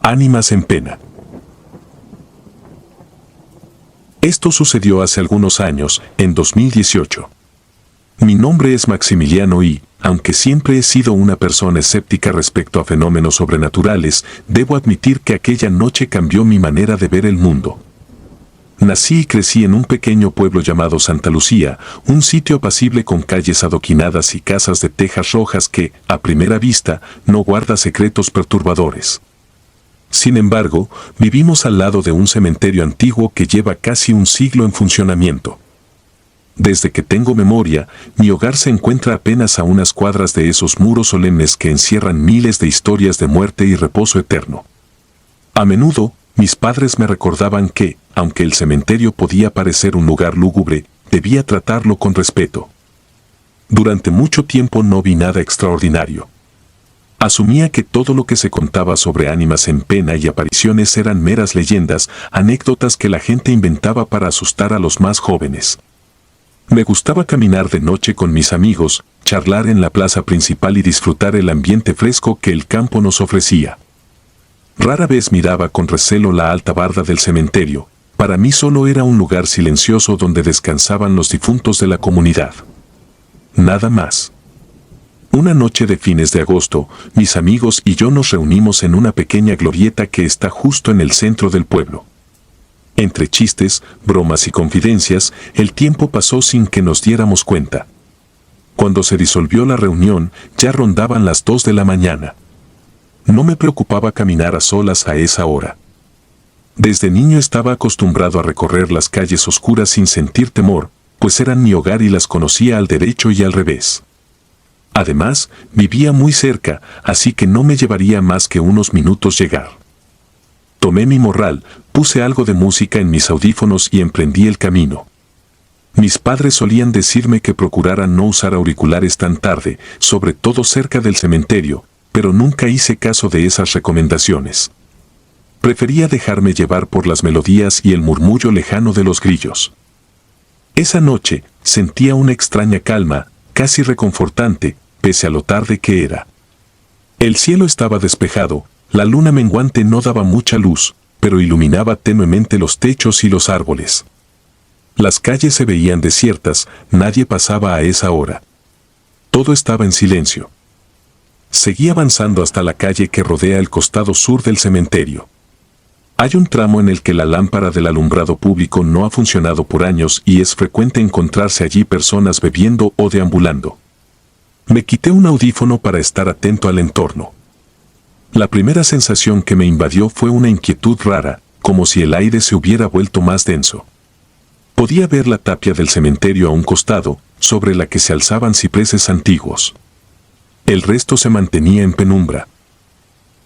Ánimas en pena. Esto sucedió hace algunos años, en 2018. Mi nombre es Maximiliano y, aunque siempre he sido una persona escéptica respecto a fenómenos sobrenaturales, debo admitir que aquella noche cambió mi manera de ver el mundo. Nací y crecí en un pequeño pueblo llamado Santa Lucía, un sitio apacible con calles adoquinadas y casas de tejas rojas que, a primera vista, no guarda secretos perturbadores. Sin embargo, vivimos al lado de un cementerio antiguo que lleva casi un siglo en funcionamiento. Desde que tengo memoria, mi hogar se encuentra apenas a unas cuadras de esos muros solemnes que encierran miles de historias de muerte y reposo eterno. A menudo, mis padres me recordaban que, aunque el cementerio podía parecer un lugar lúgubre, debía tratarlo con respeto. Durante mucho tiempo no vi nada extraordinario. Asumía que todo lo que se contaba sobre ánimas en pena y apariciones eran meras leyendas, anécdotas que la gente inventaba para asustar a los más jóvenes. Me gustaba caminar de noche con mis amigos, charlar en la plaza principal y disfrutar el ambiente fresco que el campo nos ofrecía. Rara vez miraba con recelo la alta barda del cementerio. Para mí solo era un lugar silencioso donde descansaban los difuntos de la comunidad. Nada más. Una noche de fines de agosto, mis amigos y yo nos reunimos en una pequeña glorieta que está justo en el centro del pueblo. Entre chistes, bromas y confidencias, el tiempo pasó sin que nos diéramos cuenta. Cuando se disolvió la reunión, ya rondaban las 2 de la mañana. No me preocupaba caminar a solas a esa hora. Desde niño estaba acostumbrado a recorrer las calles oscuras sin sentir temor, pues eran mi hogar y las conocía al derecho y al revés. Además, vivía muy cerca, así que no me llevaría más que unos minutos llegar. Tomé mi morral, puse algo de música en mis audífonos y emprendí el camino. Mis padres solían decirme que procurara no usar auriculares tan tarde, sobre todo cerca del cementerio, pero nunca hice caso de esas recomendaciones. Prefería dejarme llevar por las melodías y el murmullo lejano de los grillos. Esa noche, sentía una extraña calma, casi reconfortante, pese a lo tarde que era. El cielo estaba despejado, la luna menguante no daba mucha luz, pero iluminaba tenuemente los techos y los árboles. Las calles se veían desiertas, nadie pasaba a esa hora. Todo estaba en silencio. Seguí avanzando hasta la calle que rodea el costado sur del cementerio. Hay un tramo en el que la lámpara del alumbrado público no ha funcionado por años y es frecuente encontrarse allí personas bebiendo o deambulando. Me quité un audífono para estar atento al entorno. La primera sensación que me invadió fue una inquietud rara, como si el aire se hubiera vuelto más denso. Podía ver la tapia del cementerio a un costado, sobre la que se alzaban cipreses antiguos. El resto se mantenía en penumbra.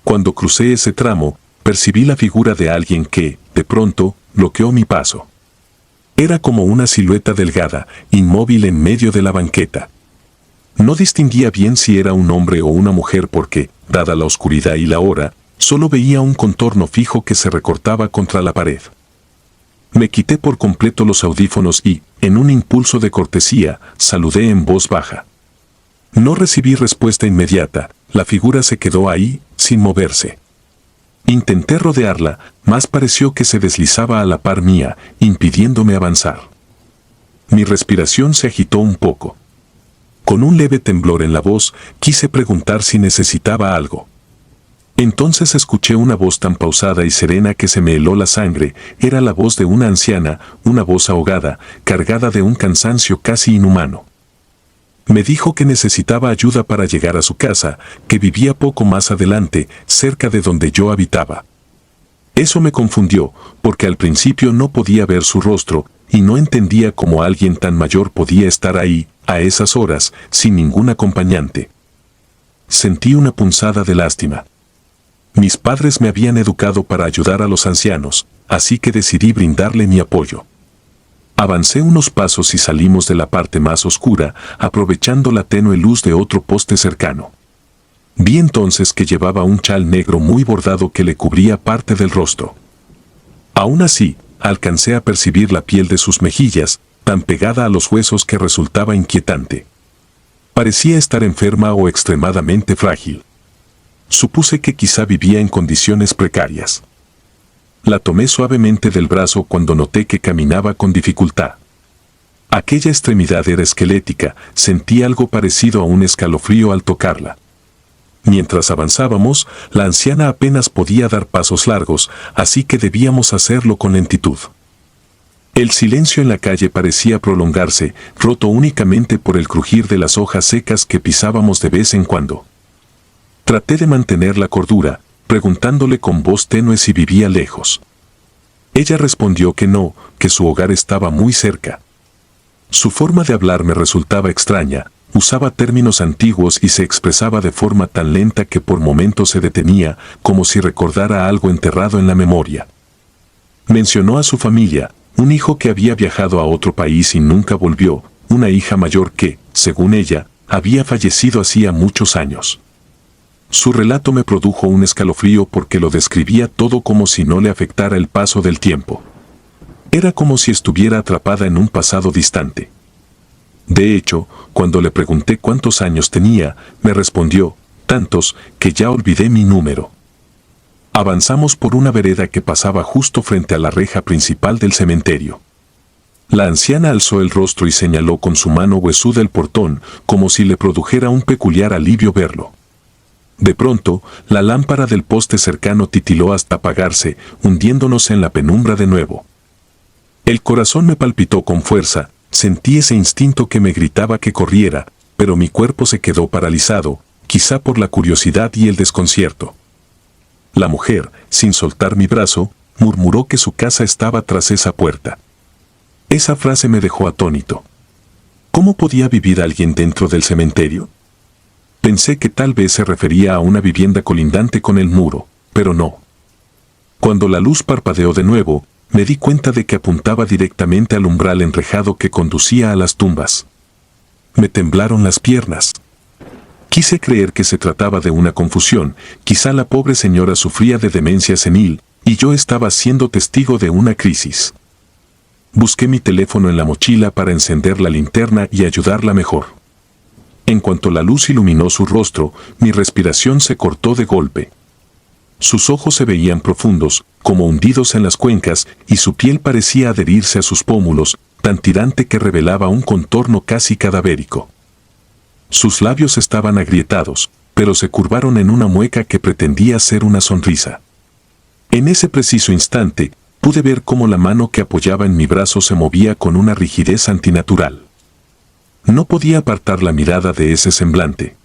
Cuando crucé ese tramo, percibí la figura de alguien que, de pronto, bloqueó mi paso. Era como una silueta delgada, inmóvil en medio de la banqueta. No distinguía bien si era un hombre o una mujer porque, dada la oscuridad y la hora, solo veía un contorno fijo que se recortaba contra la pared. Me quité por completo los audífonos y, en un impulso de cortesía, saludé en voz baja. No recibí respuesta inmediata, la figura se quedó ahí, sin moverse. Intenté rodearla, mas pareció que se deslizaba a la par mía, impidiéndome avanzar. Mi respiración se agitó un poco. Con un leve temblor en la voz, quise preguntar si necesitaba algo. Entonces escuché una voz tan pausada y serena que se me heló la sangre. Era la voz de una anciana, una voz ahogada, cargada de un cansancio casi inhumano. Me dijo que necesitaba ayuda para llegar a su casa, que vivía poco más adelante, cerca de donde yo habitaba. Eso me confundió, porque al principio no podía ver su rostro, y no entendía cómo alguien tan mayor podía estar ahí, a esas horas, sin ningún acompañante. Sentí una punzada de lástima. Mis padres me habían educado para ayudar a los ancianos, así que decidí brindarle mi apoyo. Avancé unos pasos y salimos de la parte más oscura, aprovechando la tenue luz de otro poste cercano. Vi entonces que llevaba un chal negro muy bordado que le cubría parte del rostro. Aún así, alcancé a percibir la piel de sus mejillas, tan pegada a los huesos que resultaba inquietante. Parecía estar enferma o extremadamente frágil. Supuse que quizá vivía en condiciones precarias. La tomé suavemente del brazo cuando noté que caminaba con dificultad. Aquella extremidad era esquelética, sentí algo parecido a un escalofrío al tocarla. Mientras avanzábamos, la anciana apenas podía dar pasos largos, así que debíamos hacerlo con lentitud. El silencio en la calle parecía prolongarse, roto únicamente por el crujir de las hojas secas que pisábamos de vez en cuando. Traté de mantener la cordura, preguntándole con voz tenue si vivía lejos. Ella respondió que no, que su hogar estaba muy cerca. Su forma de hablar me resultaba extraña, usaba términos antiguos y se expresaba de forma tan lenta que por momentos se detenía, como si recordara algo enterrado en la memoria. Mencionó a su familia, un hijo que había viajado a otro país y nunca volvió, una hija mayor que, según ella, había fallecido hacía muchos años. Su relato me produjo un escalofrío porque lo describía todo como si no le afectara el paso del tiempo. Era como si estuviera atrapada en un pasado distante. De hecho, cuando le pregunté cuántos años tenía, me respondió, tantos, que ya olvidé mi número. Avanzamos por una vereda que pasaba justo frente a la reja principal del cementerio. La anciana alzó el rostro y señaló con su mano huesuda el portón, como si le produjera un peculiar alivio verlo. De pronto, la lámpara del poste cercano titiló hasta apagarse, hundiéndonos en la penumbra de nuevo. El corazón me palpitó con fuerza, sentí ese instinto que me gritaba que corriera, pero mi cuerpo se quedó paralizado, quizá por la curiosidad y el desconcierto. La mujer, sin soltar mi brazo, murmuró que su casa estaba tras esa puerta. Esa frase me dejó atónito. ¿Cómo podía vivir alguien dentro del cementerio? Pensé que tal vez se refería a una vivienda colindante con el muro, pero no. Cuando la luz parpadeó de nuevo, me di cuenta de que apuntaba directamente al umbral enrejado que conducía a las tumbas. Me temblaron las piernas. Quise creer que se trataba de una confusión, quizá la pobre señora sufría de demencia senil, y yo estaba siendo testigo de una crisis. Busqué mi teléfono en la mochila para encender la linterna y ayudarla mejor. En cuanto la luz iluminó su rostro, mi respiración se cortó de golpe. Sus ojos se veían profundos, como hundidos en las cuencas, y su piel parecía adherirse a sus pómulos, tan tirante que revelaba un contorno casi cadavérico. Sus labios estaban agrietados, pero se curvaron en una mueca que pretendía ser una sonrisa. En ese preciso instante, pude ver cómo la mano que apoyaba en mi brazo se movía con una rigidez antinatural. No podía apartar la mirada de ese semblante.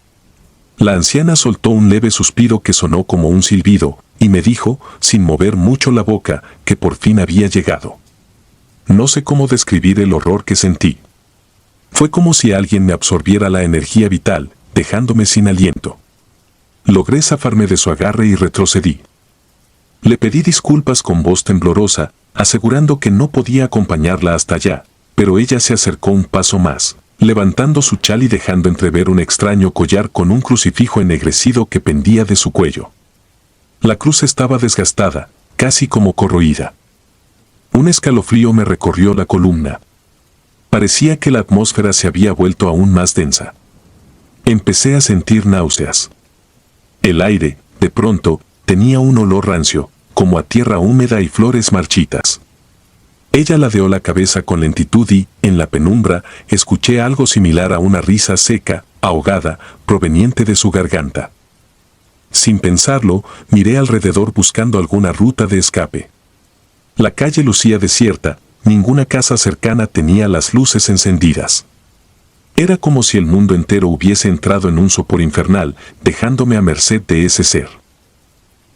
La anciana soltó un leve suspiro que sonó como un silbido, y me dijo, sin mover mucho la boca, que por fin había llegado. No sé cómo describir el horror que sentí. Fue como si alguien me absorbiera la energía vital, dejándome sin aliento. Logré zafarme de su agarre y retrocedí. Le pedí disculpas con voz temblorosa, asegurando que no podía acompañarla hasta allá, pero ella se acercó un paso más, levantando su chal y dejando entrever un extraño collar con un crucifijo ennegrecido que pendía de su cuello. La cruz estaba desgastada, casi como corroída. Un escalofrío me recorrió la columna. Parecía que la atmósfera se había vuelto aún más densa. Empecé a sentir náuseas. El aire, de pronto, tenía un olor rancio, como a tierra húmeda y flores marchitas. Ella ladeó la cabeza con lentitud y, en la penumbra, escuché algo similar a una risa seca, ahogada, proveniente de su garganta. Sin pensarlo, miré alrededor buscando alguna ruta de escape. La calle lucía desierta, ninguna casa cercana tenía las luces encendidas. Era como si el mundo entero hubiese entrado en un sopor infernal, dejándome a merced de ese ser.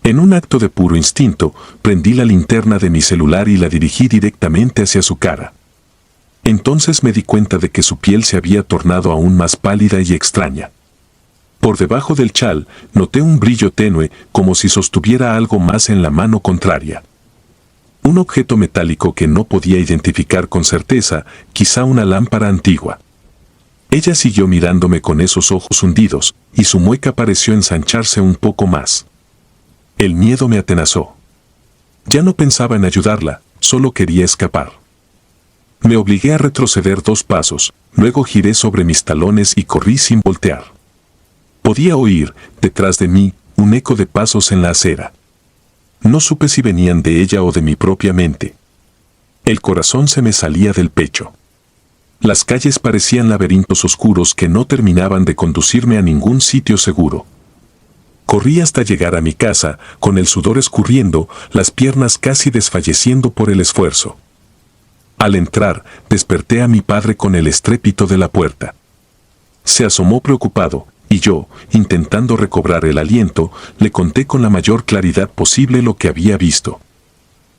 En un acto de puro instinto, prendí la linterna de mi celular y la dirigí directamente hacia su cara. Entonces me di cuenta de que su piel se había tornado aún más pálida y extraña. Por debajo del chal, noté un brillo tenue, como si sostuviera algo más en la mano contraria. Un objeto metálico que no podía identificar con certeza, quizá una lámpara antigua. Ella siguió mirándome con esos ojos hundidos, y su mueca pareció ensancharse un poco más. El miedo me atenazó. Ya no pensaba en ayudarla, solo quería escapar. Me obligué a retroceder 2 pasos, luego giré sobre mis talones y corrí sin voltear. Podía oír, detrás de mí, un eco de pasos en la acera. No supe si venían de ella o de mi propia mente. El corazón se me salía del pecho. Las calles parecían laberintos oscuros que no terminaban de conducirme a ningún sitio seguro. Corrí hasta llegar a mi casa, con el sudor escurriendo, las piernas casi desfalleciendo por el esfuerzo. Al entrar, desperté a mi padre con el estrépito de la puerta. Se asomó preocupado, y yo, intentando recobrar el aliento, le conté con la mayor claridad posible lo que había visto.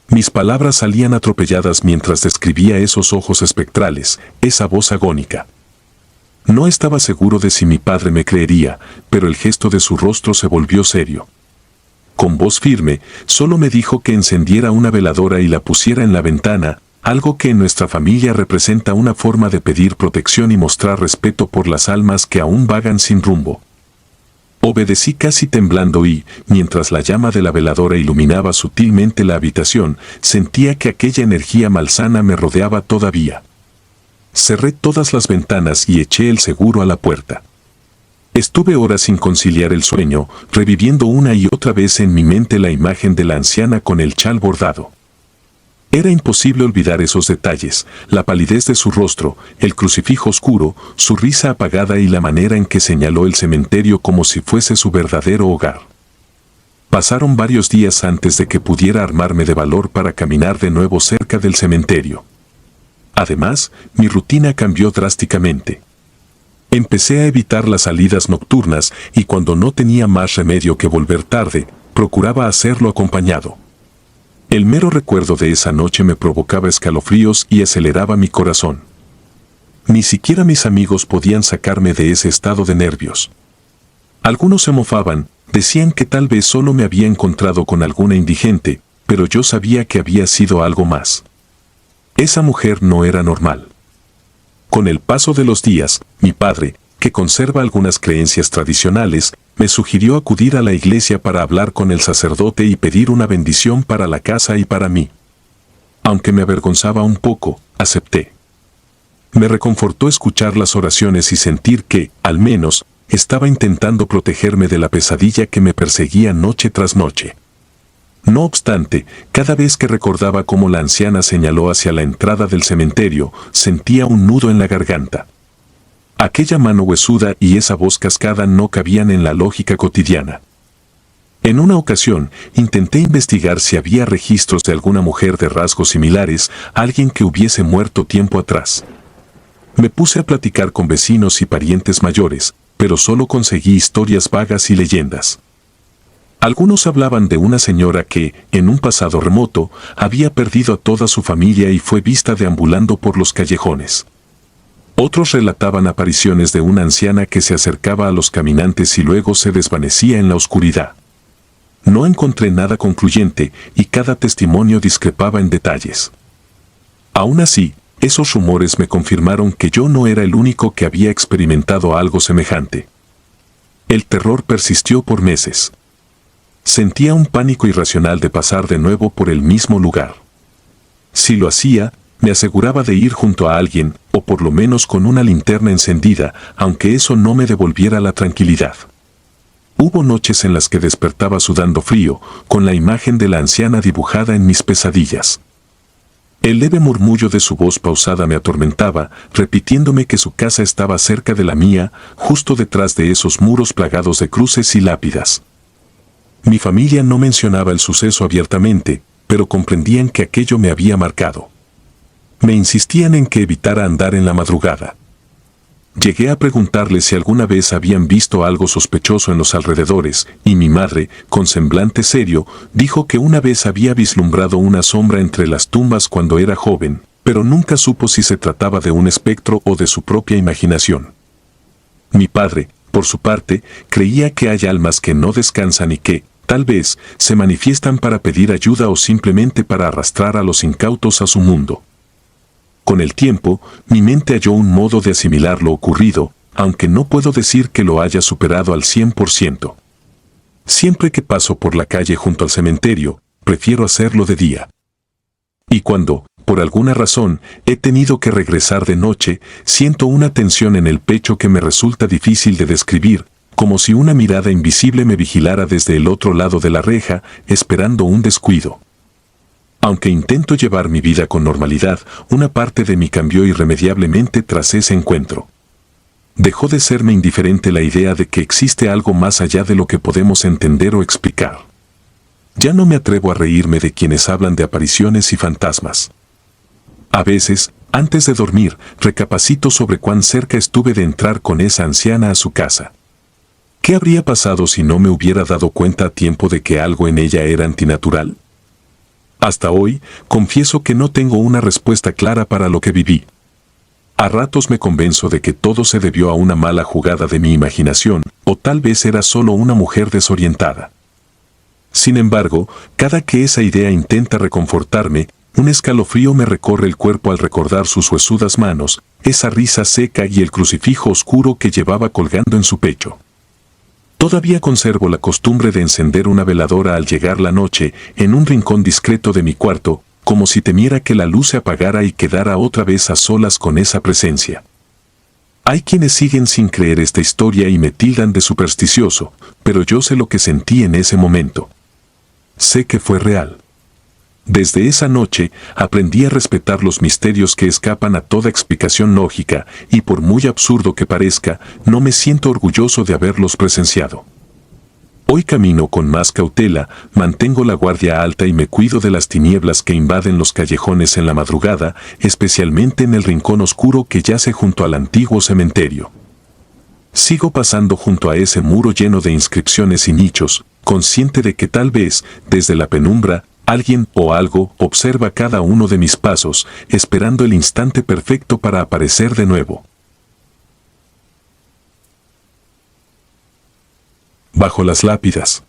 Mis palabras salían atropelladas mientras describía esos ojos espectrales, esa voz agónica. No estaba seguro de si mi padre me creería, pero el gesto de su rostro se volvió serio. Con voz firme, solo me dijo que encendiera una veladora y la pusiera en la ventana, algo que en nuestra familia representa una forma de pedir protección y mostrar respeto por las almas que aún vagan sin rumbo. Obedecí casi temblando y, mientras la llama de la veladora iluminaba sutilmente la habitación, sentía que aquella energía malsana me rodeaba todavía. Cerré todas las ventanas y eché el seguro a la puerta. Estuve horas sin conciliar el sueño, reviviendo una y otra vez en mi mente la imagen de la anciana con el chal bordado. Era imposible olvidar esos detalles, la palidez de su rostro, el crucifijo oscuro, su risa apagada y la manera en que señaló el cementerio como si fuese su verdadero hogar. Pasaron varios días antes de que pudiera armarme de valor para caminar de nuevo cerca del cementerio. Además, mi rutina cambió drásticamente. Empecé a evitar las salidas nocturnas y cuando no tenía más remedio que volver tarde, procuraba hacerlo acompañado. El mero recuerdo de esa noche me provocaba escalofríos y aceleraba mi corazón. Ni siquiera mis amigos podían sacarme de ese estado de nervios. Algunos se mofaban, decían que tal vez solo me había encontrado con alguna indigente, pero yo sabía que había sido algo más. Esa mujer no era normal. Con el paso de los días, mi padre, que conserva algunas creencias tradicionales, me sugirió acudir a la iglesia para hablar con el sacerdote y pedir una bendición para la casa y para mí. Aunque me avergonzaba un poco, acepté. Me reconfortó escuchar las oraciones y sentir que, al menos, estaba intentando protegerme de la pesadilla que me perseguía noche tras noche. No obstante, cada vez que recordaba cómo la anciana señaló hacia la entrada del cementerio, sentía un nudo en la garganta. Aquella mano huesuda y esa voz cascada no cabían en la lógica cotidiana. En una ocasión, intenté investigar si había registros de alguna mujer de rasgos similares, alguien que hubiese muerto tiempo atrás. Me puse a platicar con vecinos y parientes mayores, pero solo conseguí historias vagas y leyendas. Algunos hablaban de una señora que, en un pasado remoto, había perdido a toda su familia y fue vista deambulando por los callejones. Otros relataban apariciones de una anciana que se acercaba a los caminantes y luego se desvanecía en la oscuridad. No encontré nada concluyente y cada testimonio discrepaba en detalles. Aún así, esos rumores me confirmaron que yo no era el único que había experimentado algo semejante. El terror persistió por meses. Sentía un pánico irracional de pasar de nuevo por el mismo lugar. Si lo hacía, me aseguraba de ir junto a alguien, o por lo menos con una linterna encendida, aunque eso no me devolviera la tranquilidad. Hubo noches en las que despertaba sudando frío, con la imagen de la anciana dibujada en mis pesadillas. El leve murmullo de su voz pausada me atormentaba, repitiéndome que su casa estaba cerca de la mía, justo detrás de esos muros plagados de cruces y lápidas. Mi familia no mencionaba el suceso abiertamente, pero comprendían que aquello me había marcado. Me insistían en que evitara andar en la madrugada. Llegué a preguntarles si alguna vez habían visto algo sospechoso en los alrededores, y mi madre, con semblante serio, dijo que una vez había vislumbrado una sombra entre las tumbas cuando era joven, pero nunca supo si se trataba de un espectro o de su propia imaginación. Mi padre, por su parte, creía que hay almas que no descansan y que, tal vez, se manifiestan para pedir ayuda o simplemente para arrastrar a los incautos a su mundo. Con el tiempo, mi mente halló un modo de asimilar lo ocurrido, aunque no puedo decir que lo haya superado al 100%. Siempre que paso por la calle junto al cementerio, prefiero hacerlo de día. Y cuando, por alguna razón, he tenido que regresar de noche, siento una tensión en el pecho que me resulta difícil de describir, como si una mirada invisible me vigilara desde el otro lado de la reja, esperando un descuido. Aunque intento llevar mi vida con normalidad, una parte de mí cambió irremediablemente tras ese encuentro. Dejó de serme indiferente la idea de que existe algo más allá de lo que podemos entender o explicar. Ya no me atrevo a reírme de quienes hablan de apariciones y fantasmas. A veces, antes de dormir, recapacito sobre cuán cerca estuve de entrar con esa anciana a su casa. ¿Qué habría pasado si no me hubiera dado cuenta a tiempo de que algo en ella era antinatural? Hasta hoy, confieso que no tengo una respuesta clara para lo que viví. A ratos me convenzo de que todo se debió a una mala jugada de mi imaginación, o tal vez era solo una mujer desorientada. Sin embargo, cada que esa idea intenta reconfortarme, un escalofrío me recorre el cuerpo al recordar sus huesudas manos, esa risa seca y el crucifijo oscuro que llevaba colgando en su pecho. Todavía conservo la costumbre de encender una veladora al llegar la noche en un rincón discreto de mi cuarto, como si temiera que la luz se apagara y quedara otra vez a solas con esa presencia. Hay quienes siguen sin creer esta historia y me tildan de supersticioso, pero yo sé lo que sentí en ese momento. Sé que fue real. Desde esa noche aprendí a respetar los misterios que escapan a toda explicación lógica y por muy absurdo que parezca, no me siento orgulloso de haberlos presenciado. Hoy camino con más cautela, mantengo la guardia alta y me cuido de las tinieblas que invaden los callejones en la madrugada, especialmente en el rincón oscuro que yace junto al antiguo cementerio. Sigo pasando junto a ese muro lleno de inscripciones y nichos, consciente de que tal vez, desde la penumbra, alguien o algo observa cada uno de mis pasos, esperando el instante perfecto para aparecer de nuevo. Bajo las lápidas.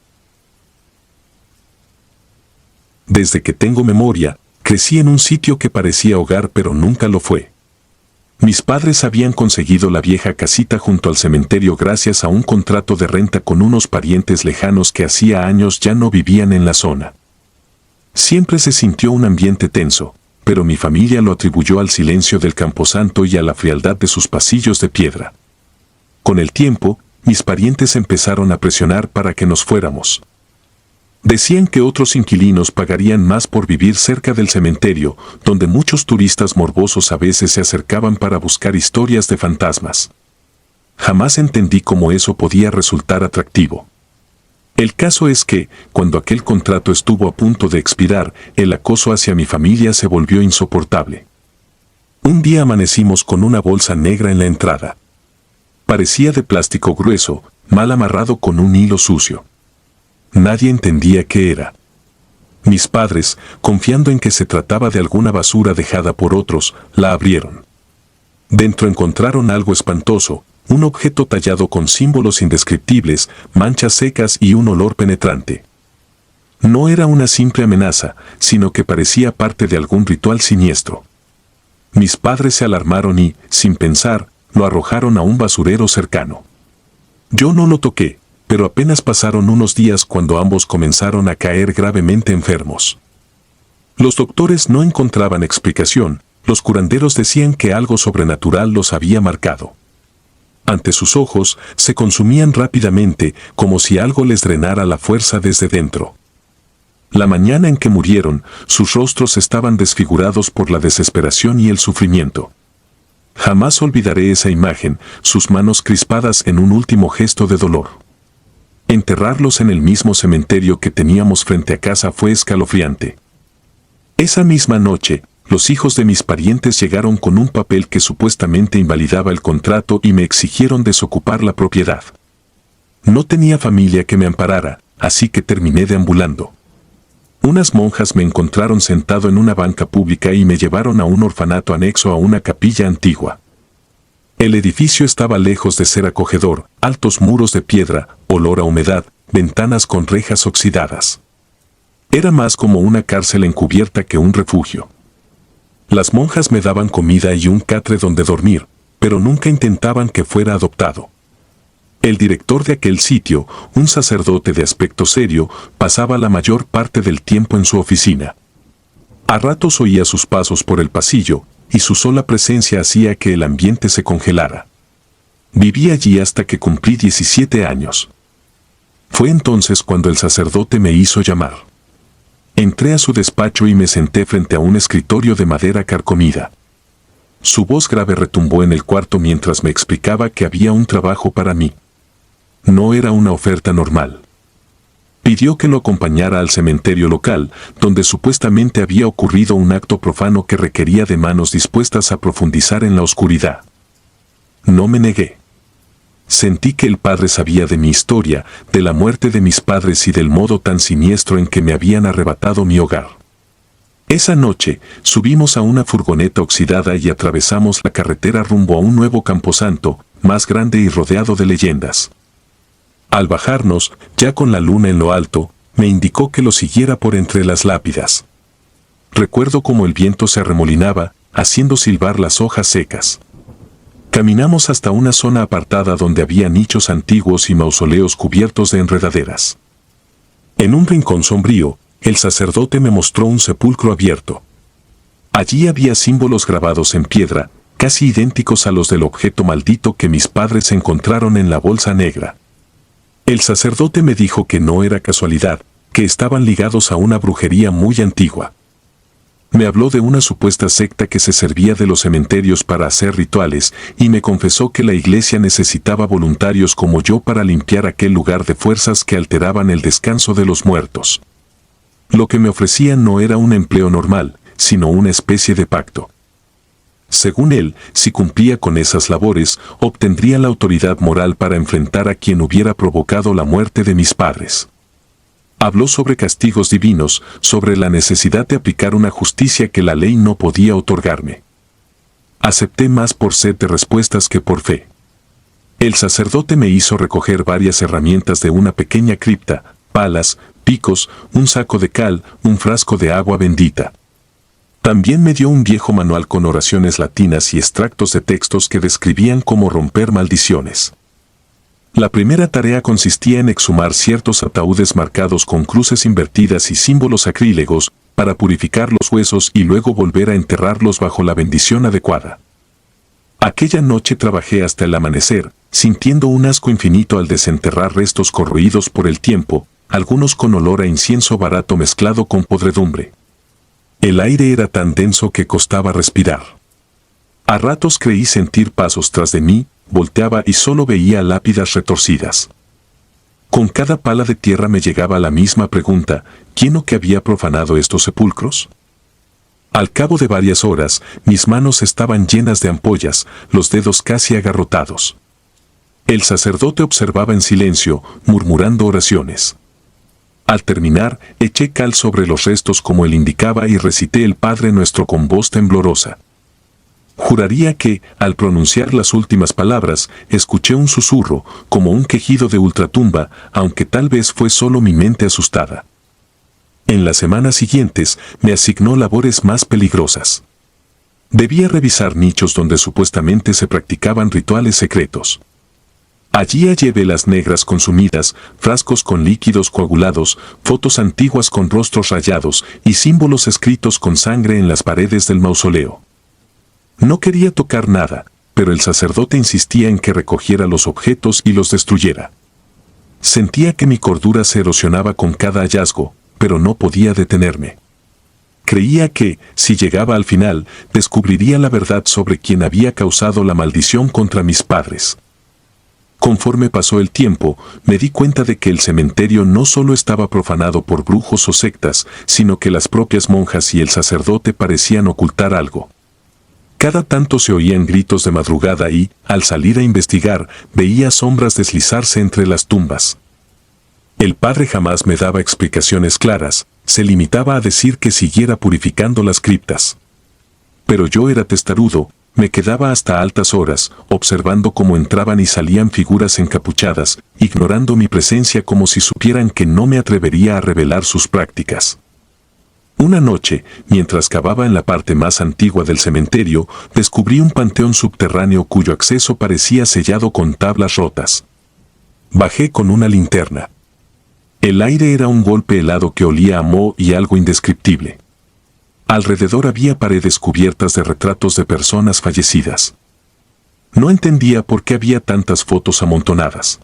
Desde que tengo memoria, crecí en un sitio que parecía hogar pero nunca lo fue. Mis padres habían conseguido la vieja casita junto al cementerio gracias a un contrato de renta con unos parientes lejanos que hacía años ya no vivían en la zona. Siempre se sintió un ambiente tenso, pero mi familia lo atribuyó al silencio del camposanto y a la frialdad de sus pasillos de piedra. Con el tiempo, mis parientes empezaron a presionar para que nos fuéramos. Decían que otros inquilinos pagarían más por vivir cerca del cementerio, donde muchos turistas morbosos a veces se acercaban para buscar historias de fantasmas. Jamás entendí cómo eso podía resultar atractivo. El caso es que, cuando aquel contrato estuvo a punto de expirar, el acoso hacia mi familia se volvió insoportable. Un día amanecimos con una bolsa negra en la entrada. Parecía de plástico grueso, mal amarrado con un hilo sucio. Nadie entendía qué era. Mis padres, confiando en que se trataba de alguna basura dejada por otros, la abrieron. Dentro encontraron algo espantoso, un objeto tallado con símbolos indescriptibles, manchas secas y un olor penetrante. No era una simple amenaza, sino que parecía parte de algún ritual siniestro. Mis padres se alarmaron y, sin pensar, lo arrojaron a un basurero cercano. Yo no lo toqué, pero apenas pasaron unos días cuando ambos comenzaron a caer gravemente enfermos. Los doctores no encontraban explicación, los curanderos decían que algo sobrenatural los había marcado. Ante sus ojos, se consumían rápidamente, como si algo les drenara la fuerza desde dentro. La mañana en que murieron, sus rostros estaban desfigurados por la desesperación y el sufrimiento. Jamás olvidaré esa imagen, sus manos crispadas en un último gesto de dolor. Enterrarlos en el mismo cementerio que teníamos frente a casa fue escalofriante. Esa misma noche, los hijos de mis parientes llegaron con un papel que supuestamente invalidaba el contrato y me exigieron desocupar la propiedad. No tenía familia que me amparara, así que terminé deambulando. Unas monjas me encontraron sentado en una banca pública y me llevaron a un orfanato anexo a una capilla antigua. El edificio estaba lejos de ser acogedor, altos muros de piedra, olor a humedad, ventanas con rejas oxidadas. Era más como una cárcel encubierta que un refugio. Las monjas me daban comida y un catre donde dormir, pero nunca intentaban que fuera adoptado. El director de aquel sitio, un sacerdote de aspecto serio, pasaba la mayor parte del tiempo en su oficina. A ratos oía sus pasos por el pasillo, y su sola presencia hacía que el ambiente se congelara. Viví allí hasta que cumplí 17 años. Fue entonces cuando el sacerdote me hizo llamar. Entré a su despacho y me senté frente a un escritorio de madera carcomida. Su voz grave retumbó en el cuarto mientras me explicaba que había un trabajo para mí. No era una oferta normal. Pidió que lo acompañara al cementerio local, donde supuestamente había ocurrido un acto profano que requería de manos dispuestas a profundizar en la oscuridad. No me negué. Sentí que el padre sabía de mi historia, de la muerte de mis padres y del modo tan siniestro en que me habían arrebatado mi hogar. Esa noche, subimos a una furgoneta oxidada y atravesamos la carretera rumbo a un nuevo camposanto, más grande y rodeado de leyendas. Al bajarnos, ya con la luna en lo alto, me indicó que lo siguiera por entre las lápidas. Recuerdo cómo el viento se arremolinaba, haciendo silbar las hojas secas. Caminamos hasta una zona apartada donde había nichos antiguos y mausoleos cubiertos de enredaderas. En un rincón sombrío, el sacerdote me mostró un sepulcro abierto. Allí había símbolos grabados en piedra, casi idénticos a los del objeto maldito que mis padres encontraron en la bolsa negra. El sacerdote me dijo que no era casualidad, que estaban ligados a una brujería muy antigua. Me habló de una supuesta secta que se servía de los cementerios para hacer rituales y me confesó que la iglesia necesitaba voluntarios como yo para limpiar aquel lugar de fuerzas que alteraban el descanso de los muertos. Lo que me ofrecían no era un empleo normal, sino una especie de pacto. Según él, si cumplía con esas labores, obtendría la autoridad moral para enfrentar a quien hubiera provocado la muerte de mis padres. Habló sobre castigos divinos, sobre la necesidad de aplicar una justicia que la ley no podía otorgarme. Acepté más por sed de respuestas que por fe. El sacerdote me hizo recoger varias herramientas de una pequeña cripta, palas, picos, un saco de cal, un frasco de agua bendita. También me dio un viejo manual con oraciones latinas y extractos de textos que describían cómo romper maldiciones. La primera tarea consistía en exhumar ciertos ataúdes marcados con cruces invertidas y símbolos acrílegos, para purificar los huesos y luego volver a enterrarlos bajo la bendición adecuada. Aquella noche trabajé hasta el amanecer, sintiendo un asco infinito al desenterrar restos corroídos por el tiempo, algunos con olor a incienso barato mezclado con podredumbre. El aire era tan denso que costaba respirar. A ratos creí sentir pasos tras de mí, volteaba y solo veía lápidas retorcidas. Con cada pala de tierra me llegaba la misma pregunta: ¿quién o qué había profanado estos sepulcros? Al cabo de varias horas, mis manos estaban llenas de ampollas, los dedos casi agarrotados. El sacerdote observaba en silencio, murmurando oraciones. Al terminar, eché cal sobre los restos como él indicaba y recité el Padre Nuestro con voz temblorosa. Juraría que, al pronunciar las últimas palabras, escuché un susurro, como un quejido de ultratumba, aunque tal vez fue solo mi mente asustada. En las semanas siguientes, me asignó labores más peligrosas. Debía revisar nichos donde supuestamente se practicaban rituales secretos. Allí hallé velas negras consumidas, frascos con líquidos coagulados, fotos antiguas con rostros rayados y símbolos escritos con sangre en las paredes del mausoleo. No quería tocar nada, pero el sacerdote insistía en que recogiera los objetos y los destruyera. Sentía que mi cordura se erosionaba con cada hallazgo, pero no podía detenerme. Creía que, si llegaba al final, descubriría la verdad sobre quién había causado la maldición contra mis padres. Conforme pasó el tiempo, me di cuenta de que el cementerio no solo estaba profanado por brujos o sectas, sino que las propias monjas y el sacerdote parecían ocultar algo. Cada tanto se oían gritos de madrugada y, al salir a investigar, veía sombras deslizarse entre las tumbas. El padre jamás me daba explicaciones claras, se limitaba a decir que siguiera purificando las criptas. Pero yo era testarudo, me quedaba hasta altas horas, observando cómo entraban y salían figuras encapuchadas, ignorando mi presencia como si supieran que no me atrevería a revelar sus prácticas. Una noche, mientras cavaba en la parte más antigua del cementerio, descubrí un panteón subterráneo cuyo acceso parecía sellado con tablas rotas. Bajé con una linterna. El aire era un golpe helado que olía a moho y algo indescriptible. Alrededor había paredes cubiertas de retratos de personas fallecidas. No entendía por qué había tantas fotos amontonadas.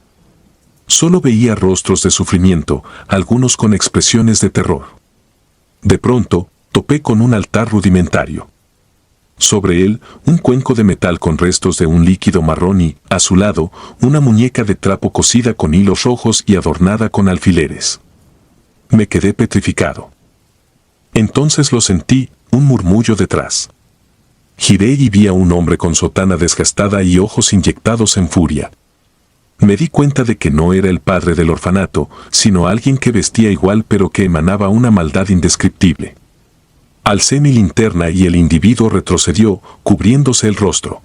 Solo veía rostros de sufrimiento, algunos con expresiones de terror. De pronto, topé con un altar rudimentario. Sobre él, un cuenco de metal con restos de un líquido marrón y, a su lado, una muñeca de trapo cosida con hilos rojos y adornada con alfileres. Me quedé petrificado. Entonces lo sentí, un murmullo detrás. Giré y vi a un hombre con sotana desgastada y ojos inyectados en furia. Me di cuenta de que no era el padre del orfanato, sino alguien que vestía igual pero que emanaba una maldad indescriptible. Alcé mi linterna y el individuo retrocedió, cubriéndose el rostro.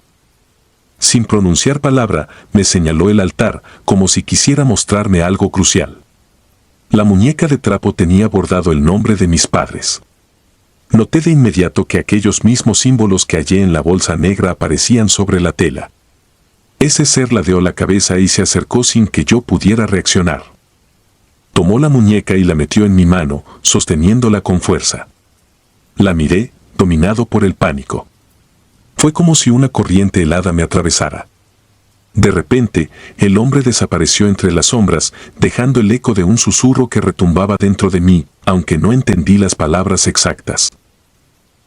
Sin pronunciar palabra, me señaló el altar, como si quisiera mostrarme algo crucial. La muñeca de trapo tenía bordado el nombre de mis padres. Noté de inmediato que aquellos mismos símbolos que hallé en la bolsa negra aparecían sobre la tela. Ese ser ladeó la cabeza y se acercó sin que yo pudiera reaccionar. Tomó la muñeca y la metió en mi mano, sosteniéndola con fuerza. La miré, dominado por el pánico. Fue como si una corriente helada me atravesara. De repente, el hombre desapareció entre las sombras, dejando el eco de un susurro que retumbaba dentro de mí, aunque no entendí las palabras exactas.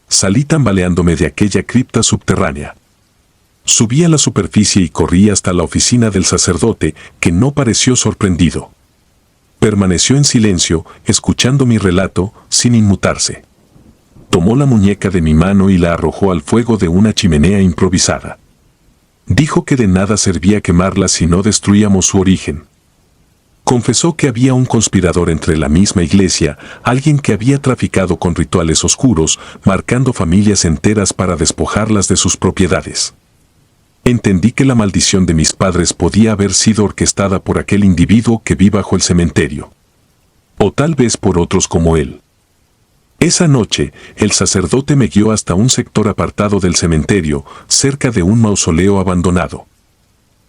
Salí tambaleándome de aquella cripta subterránea. Subí a la superficie y corrí hasta la oficina del sacerdote, que no pareció sorprendido. Permaneció en silencio, escuchando mi relato, sin inmutarse. Tomó la muñeca de mi mano y la arrojó al fuego de una chimenea improvisada. Dijo que de nada servía quemarla si no destruíamos su origen. Confesó que había un conspirador entre la misma iglesia, alguien que había traficado con rituales oscuros, marcando familias enteras para despojarlas de sus propiedades. Entendí que la maldición de mis padres podía haber sido orquestada por aquel individuo que vi bajo el cementerio. O tal vez por otros como él. Esa noche, el sacerdote me guió hasta un sector apartado del cementerio, cerca de un mausoleo abandonado.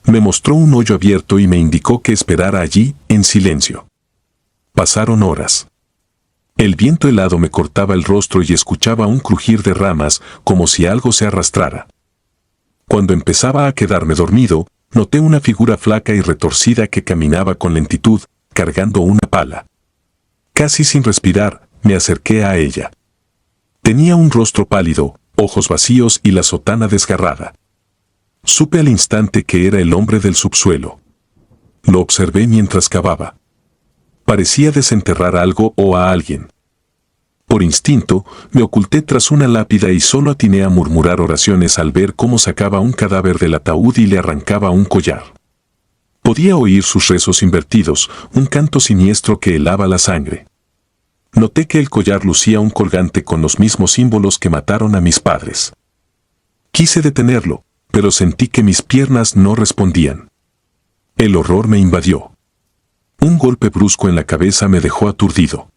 Me mostró un hoyo abierto y me indicó que esperara allí, en silencio. Pasaron horas. El viento helado me cortaba el rostro y escuchaba un crujir de ramas, como si algo se arrastrara. Cuando empezaba a quedarme dormido, noté una figura flaca y retorcida que caminaba con lentitud, cargando una pala. Casi sin respirar, me acerqué a ella. Tenía un rostro pálido, ojos vacíos y la sotana desgarrada. Supe al instante que era el hombre del subsuelo. Lo observé mientras cavaba. Parecía desenterrar algo o a alguien. Por instinto, me oculté tras una lápida y solo atiné a murmurar oraciones al ver cómo sacaba un cadáver del ataúd y le arrancaba un collar. Podía oír sus rezos invertidos, un canto siniestro que helaba la sangre. Noté que el collar lucía un colgante con los mismos símbolos que mataron a mis padres. Quise detenerlo, pero sentí que mis piernas no respondían. El horror me invadió. Un golpe brusco en la cabeza me dejó aturdido.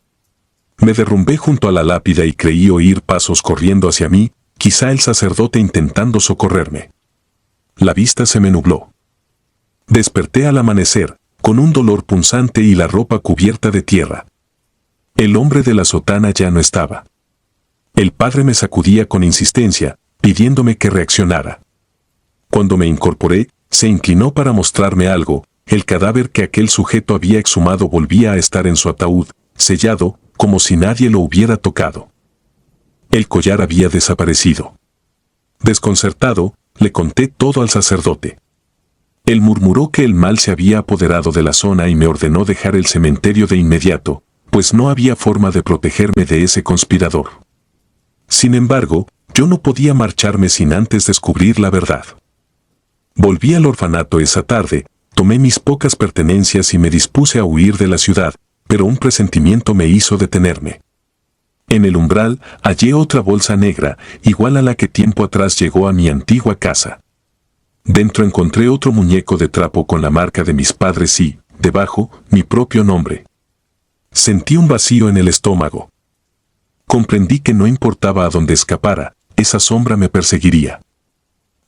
Me derrumbé junto a la lápida y creí oír pasos corriendo hacia mí, quizá el sacerdote intentando socorrerme. La vista se me nubló. Desperté al amanecer, con un dolor punzante y la ropa cubierta de tierra. El hombre de la sotana ya no estaba. El padre me sacudía con insistencia, pidiéndome que reaccionara. Cuando me incorporé, se inclinó para mostrarme algo. El cadáver que aquel sujeto había exhumado volvía a estar en su ataúd, sellado, como si nadie lo hubiera tocado. El collar había desaparecido. Desconcertado, le conté todo al sacerdote. Él murmuró que el mal se había apoderado de la zona y me ordenó dejar el cementerio de inmediato, pues no había forma de protegerme de ese conspirador. Sin embargo, yo no podía marcharme sin antes descubrir la verdad. Volví al orfanato esa tarde, tomé mis pocas pertenencias y me dispuse a huir de la ciudad, pero un presentimiento me hizo detenerme. En el umbral hallé otra bolsa negra, igual a la que tiempo atrás llegó a mi antigua casa. Dentro encontré otro muñeco de trapo con la marca de mis padres y, debajo, mi propio nombre. Sentí un vacío en el estómago. Comprendí que no importaba a dónde escapara, esa sombra me perseguiría.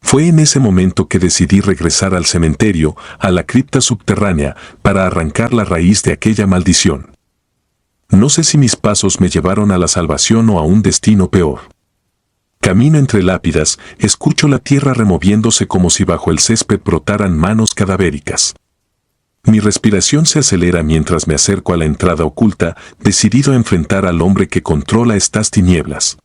Fue en ese momento que decidí regresar al cementerio, a la cripta subterránea, para arrancar la raíz de aquella maldición. No sé si mis pasos me llevaron a la salvación o a un destino peor. Camino entre lápidas, escucho la tierra removiéndose como si bajo el césped brotaran manos cadavéricas. Mi respiración se acelera mientras me acerco a la entrada oculta, decidido a enfrentar al hombre que controla estas tinieblas.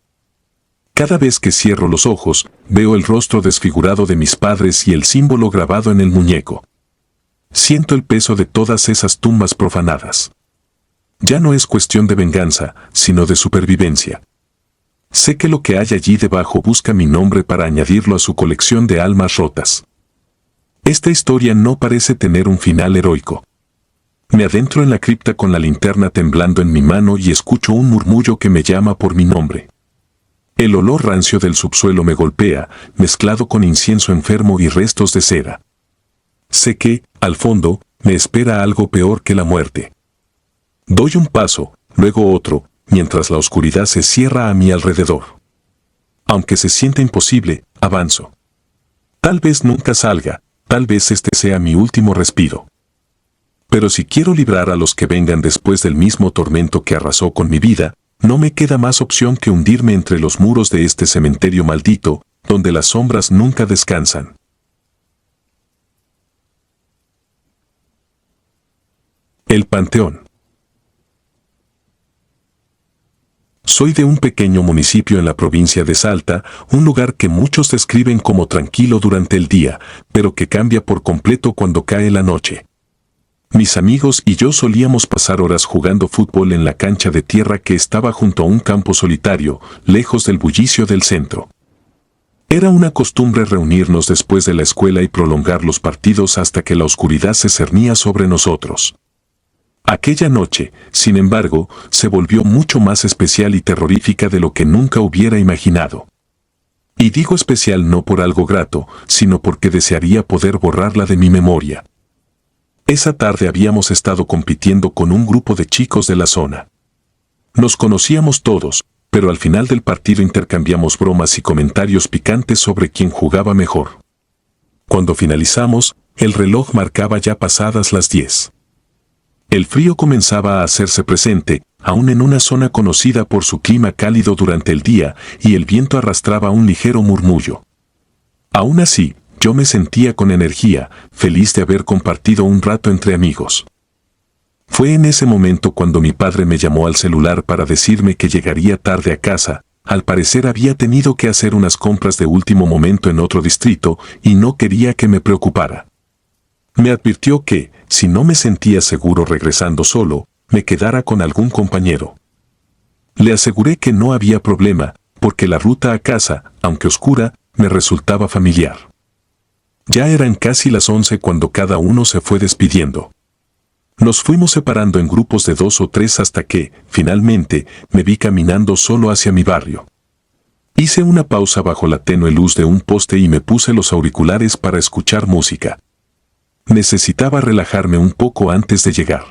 Cada vez que cierro los ojos, veo el rostro desfigurado de mis padres y el símbolo grabado en el muñeco. Siento el peso de todas esas tumbas profanadas. Ya no es cuestión de venganza, sino de supervivencia. Sé que lo que hay allí debajo busca mi nombre para añadirlo a su colección de almas rotas. Esta historia no parece tener un final heroico. Me adentro en la cripta con la linterna temblando en mi mano y escucho un murmullo que me llama por mi nombre. El olor rancio del subsuelo me golpea, mezclado con incienso enfermo y restos de cera. Sé que, al fondo, me espera algo peor que la muerte. Doy un paso, luego otro, mientras la oscuridad se cierra a mi alrededor. Aunque se sienta imposible, avanzo. Tal vez nunca salga, tal vez este sea mi último respiro. Pero si quiero librar a los que vengan después del mismo tormento que arrasó con mi vida, no me queda más opción que hundirme entre los muros de este cementerio maldito, donde las sombras nunca descansan. El Panteón. Soy de un pequeño municipio en la provincia de Salta, un lugar que muchos describen como tranquilo durante el día, pero que cambia por completo cuando cae la noche. Mis amigos y yo solíamos pasar horas jugando fútbol en la cancha de tierra que estaba junto a un campo solitario, lejos del bullicio del centro. Era una costumbre reunirnos después de la escuela y prolongar los partidos hasta que la oscuridad se cernía sobre nosotros. Aquella noche, sin embargo, se volvió mucho más especial y terrorífica de lo que nunca hubiera imaginado. Y digo especial no por algo grato, sino porque desearía poder borrarla de mi memoria. Esa tarde habíamos estado compitiendo con un grupo de chicos de la zona. Nos conocíamos todos, pero al final del partido intercambiamos bromas y comentarios picantes sobre quién jugaba mejor. Cuando finalizamos, el reloj marcaba ya pasadas las 10. El frío comenzaba a hacerse presente, aún en una zona conocida por su clima cálido durante el día, y el viento arrastraba un ligero murmullo. Aún así, yo me sentía con energía, feliz de haber compartido un rato entre amigos. Fue en ese momento cuando mi padre me llamó al celular para decirme que llegaría tarde a casa. Al parecer había tenido que hacer unas compras de último momento en otro distrito y no quería que me preocupara. Me advirtió que, si no me sentía seguro regresando solo, me quedara con algún compañero. Le aseguré que no había problema, porque la ruta a casa, aunque oscura, me resultaba familiar. Ya eran casi las 11 cuando cada uno se fue despidiendo. Nos fuimos separando en grupos de 2 o 3 hasta que, finalmente, me vi caminando solo hacia mi barrio. Hice una pausa bajo la tenue luz de un poste y me puse los auriculares para escuchar música. Necesitaba relajarme un poco antes de llegar.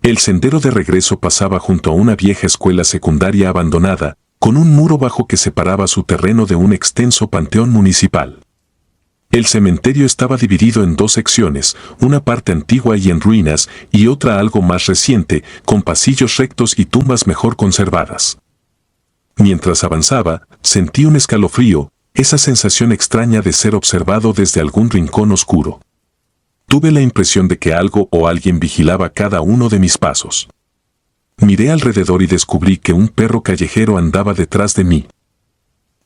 El sendero de regreso pasaba junto a una vieja escuela secundaria abandonada, con un muro bajo que separaba su terreno de un extenso panteón municipal. El cementerio estaba dividido en 2 secciones, una parte antigua y en ruinas, y otra algo más reciente, con pasillos rectos y tumbas mejor conservadas. Mientras avanzaba, sentí un escalofrío, esa sensación extraña de ser observado desde algún rincón oscuro. Tuve la impresión de que algo o alguien vigilaba cada uno de mis pasos. Miré alrededor y descubrí que un perro callejero andaba detrás de mí.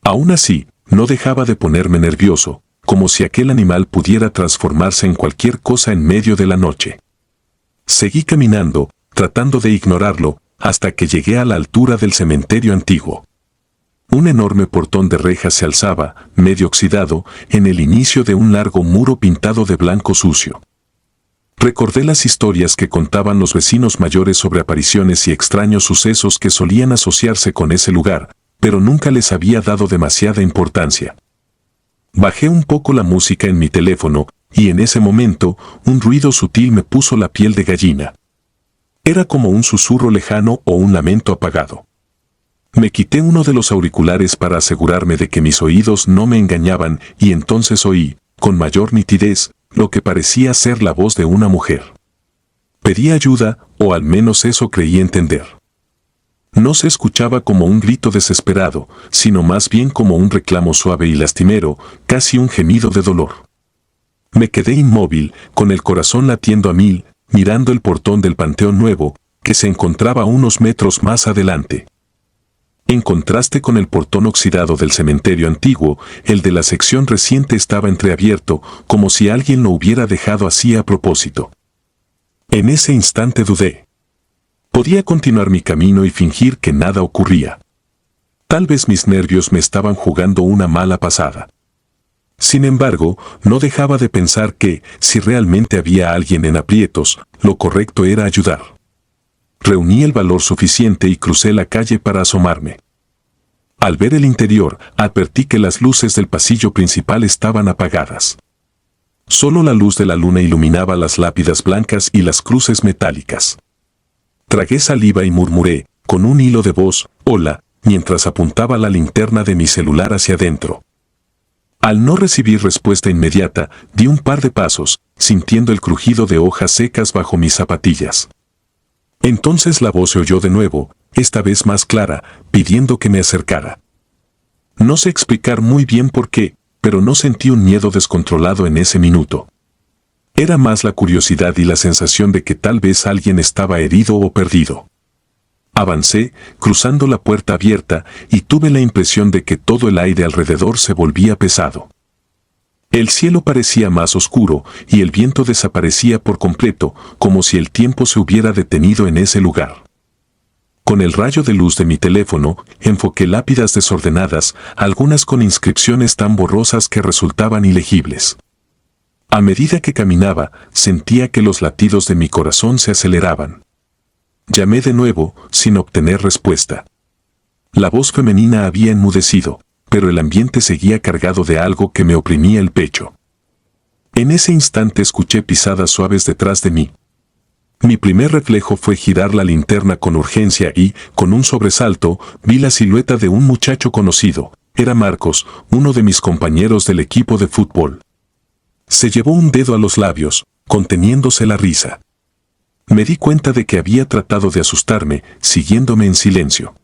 Aún así, no dejaba de ponerme nervioso, como si aquel animal pudiera transformarse en cualquier cosa en medio de la noche. Seguí caminando, tratando de ignorarlo, hasta que llegué a la altura del cementerio antiguo. Un enorme portón de rejas se alzaba, medio oxidado, en el inicio de un largo muro pintado de blanco sucio. Recordé las historias que contaban los vecinos mayores sobre apariciones y extraños sucesos que solían asociarse con ese lugar, pero nunca les había dado demasiada importancia. Bajé un poco la música en mi teléfono, y en ese momento, un ruido sutil me puso la piel de gallina. Era como un susurro lejano o un lamento apagado. Me quité uno de los auriculares para asegurarme de que mis oídos no me engañaban y entonces oí, con mayor nitidez, lo que parecía ser la voz de una mujer. Pedí ayuda, o al menos eso creí entender. No se escuchaba como un grito desesperado, sino más bien como un reclamo suave y lastimero, casi un gemido de dolor. Me quedé inmóvil, con el corazón latiendo a mil, mirando el portón del Panteón Nuevo, que se encontraba unos metros más adelante. En contraste con el portón oxidado del cementerio antiguo, el de la sección reciente estaba entreabierto, como si alguien lo hubiera dejado así a propósito. En ese instante dudé. Podía continuar mi camino y fingir que nada ocurría. Tal vez mis nervios me estaban jugando una mala pasada. Sin embargo, no dejaba de pensar que, si realmente había alguien en aprietos, lo correcto era ayudar. Reuní el valor suficiente y crucé la calle para asomarme. Al ver el interior, advertí que las luces del pasillo principal estaban apagadas. Solo la luz de la luna iluminaba las lápidas blancas y las cruces metálicas. Tragué saliva y murmuré, con un hilo de voz, «Hola», mientras apuntaba la linterna de mi celular hacia adentro. Al no recibir respuesta inmediata, di un par de pasos, sintiendo el crujido de hojas secas bajo mis zapatillas. Entonces la voz se oyó de nuevo, esta vez más clara, pidiendo que me acercara. No sé explicar muy bien por qué, pero no sentí un miedo descontrolado en ese minuto. Era más la curiosidad y la sensación de que tal vez alguien estaba herido o perdido. Avancé, cruzando la puerta abierta, y tuve la impresión de que todo el aire alrededor se volvía pesado. El cielo parecía más oscuro, y el viento desaparecía por completo, como si el tiempo se hubiera detenido en ese lugar. Con el rayo de luz de mi teléfono, enfoqué lápidas desordenadas, algunas con inscripciones tan borrosas que resultaban ilegibles. A medida que caminaba, sentía que los latidos de mi corazón se aceleraban. Llamé de nuevo, sin obtener respuesta. La voz femenina había enmudecido, pero el ambiente seguía cargado de algo que me oprimía el pecho. En ese instante escuché pisadas suaves detrás de mí. Mi primer reflejo fue girar la linterna con urgencia y, con un sobresalto, vi la silueta de un muchacho conocido. Era Marcos, uno de mis compañeros del equipo de fútbol. Se llevó un dedo a los labios, conteniéndose la risa. Me di cuenta de que había tratado de asustarme, siguiéndome en silencio.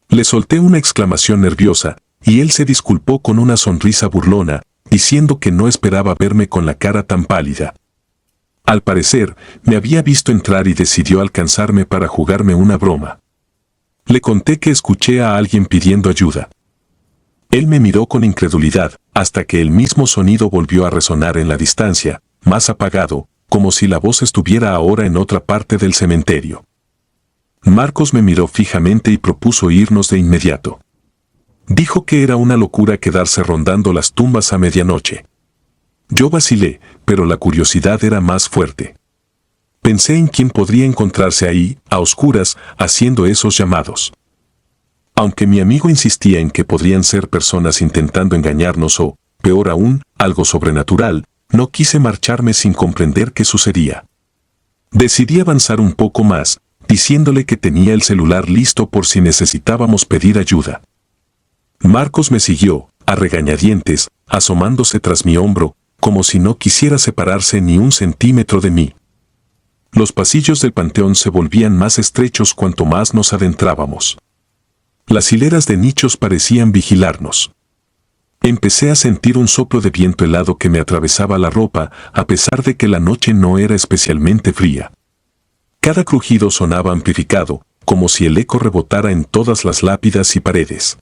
Le solté una exclamación nerviosa, y él se disculpó con una sonrisa burlona, diciendo que no esperaba verme con la cara tan pálida. Al parecer, me había visto entrar y decidió alcanzarme para jugarme una broma. Le conté que escuché a alguien pidiendo ayuda. Él me miró con incredulidad, hasta que el mismo sonido volvió a resonar en la distancia, más apagado, como si la voz estuviera ahora en otra parte del cementerio. Marcos me miró fijamente y propuso irnos de inmediato. Dijo que era una locura quedarse rondando las tumbas a medianoche. Yo vacilé, pero la curiosidad era más fuerte. Pensé en quién podría encontrarse ahí, a oscuras, haciendo esos llamados. Aunque mi amigo insistía en que podrían ser personas intentando engañarnos o, peor aún, algo sobrenatural, no quise marcharme sin comprender qué sucedía. Decidí avanzar un poco más, diciéndole que tenía el celular listo por si necesitábamos pedir ayuda. Marcos me siguió, a regañadientes, asomándose tras mi hombro, como si no quisiera separarse ni un centímetro de mí. Los pasillos del panteón se volvían más estrechos cuanto más nos adentrábamos. Las hileras de nichos parecían vigilarnos. Empecé a sentir un soplo de viento helado que me atravesaba la ropa, a pesar de que la noche no era especialmente fría. Cada crujido sonaba amplificado, como si el eco rebotara en todas las lápidas y paredes.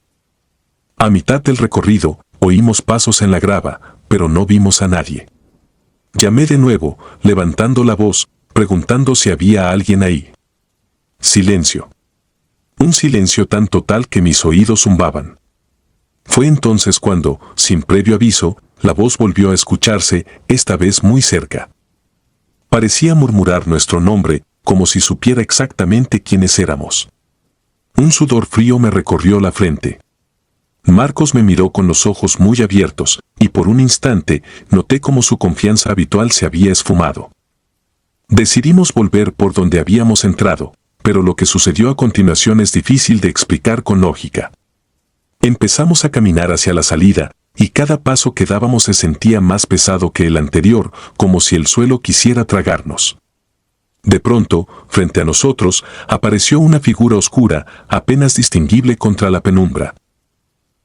A mitad del recorrido, oímos pasos en la grava, pero no vimos a nadie. Llamé de nuevo, levantando la voz, preguntando si había alguien ahí. Silencio. Un silencio tan total que mis oídos zumbaban. Fue entonces cuando, sin previo aviso, la voz volvió a escucharse, esta vez muy cerca. Parecía murmurar nuestro nombre, como si supiera exactamente quiénes éramos. Un sudor frío me recorrió la frente. Marcos me miró con los ojos muy abiertos, y por un instante noté como su confianza habitual se había esfumado. Decidimos volver por donde habíamos entrado, pero lo que sucedió a continuación es difícil de explicar con lógica. Empezamos a caminar hacia la salida, y cada paso que dábamos se sentía más pesado que el anterior, como si el suelo quisiera tragarnos. De pronto, frente a nosotros, apareció una figura oscura, apenas distinguible contra la penumbra.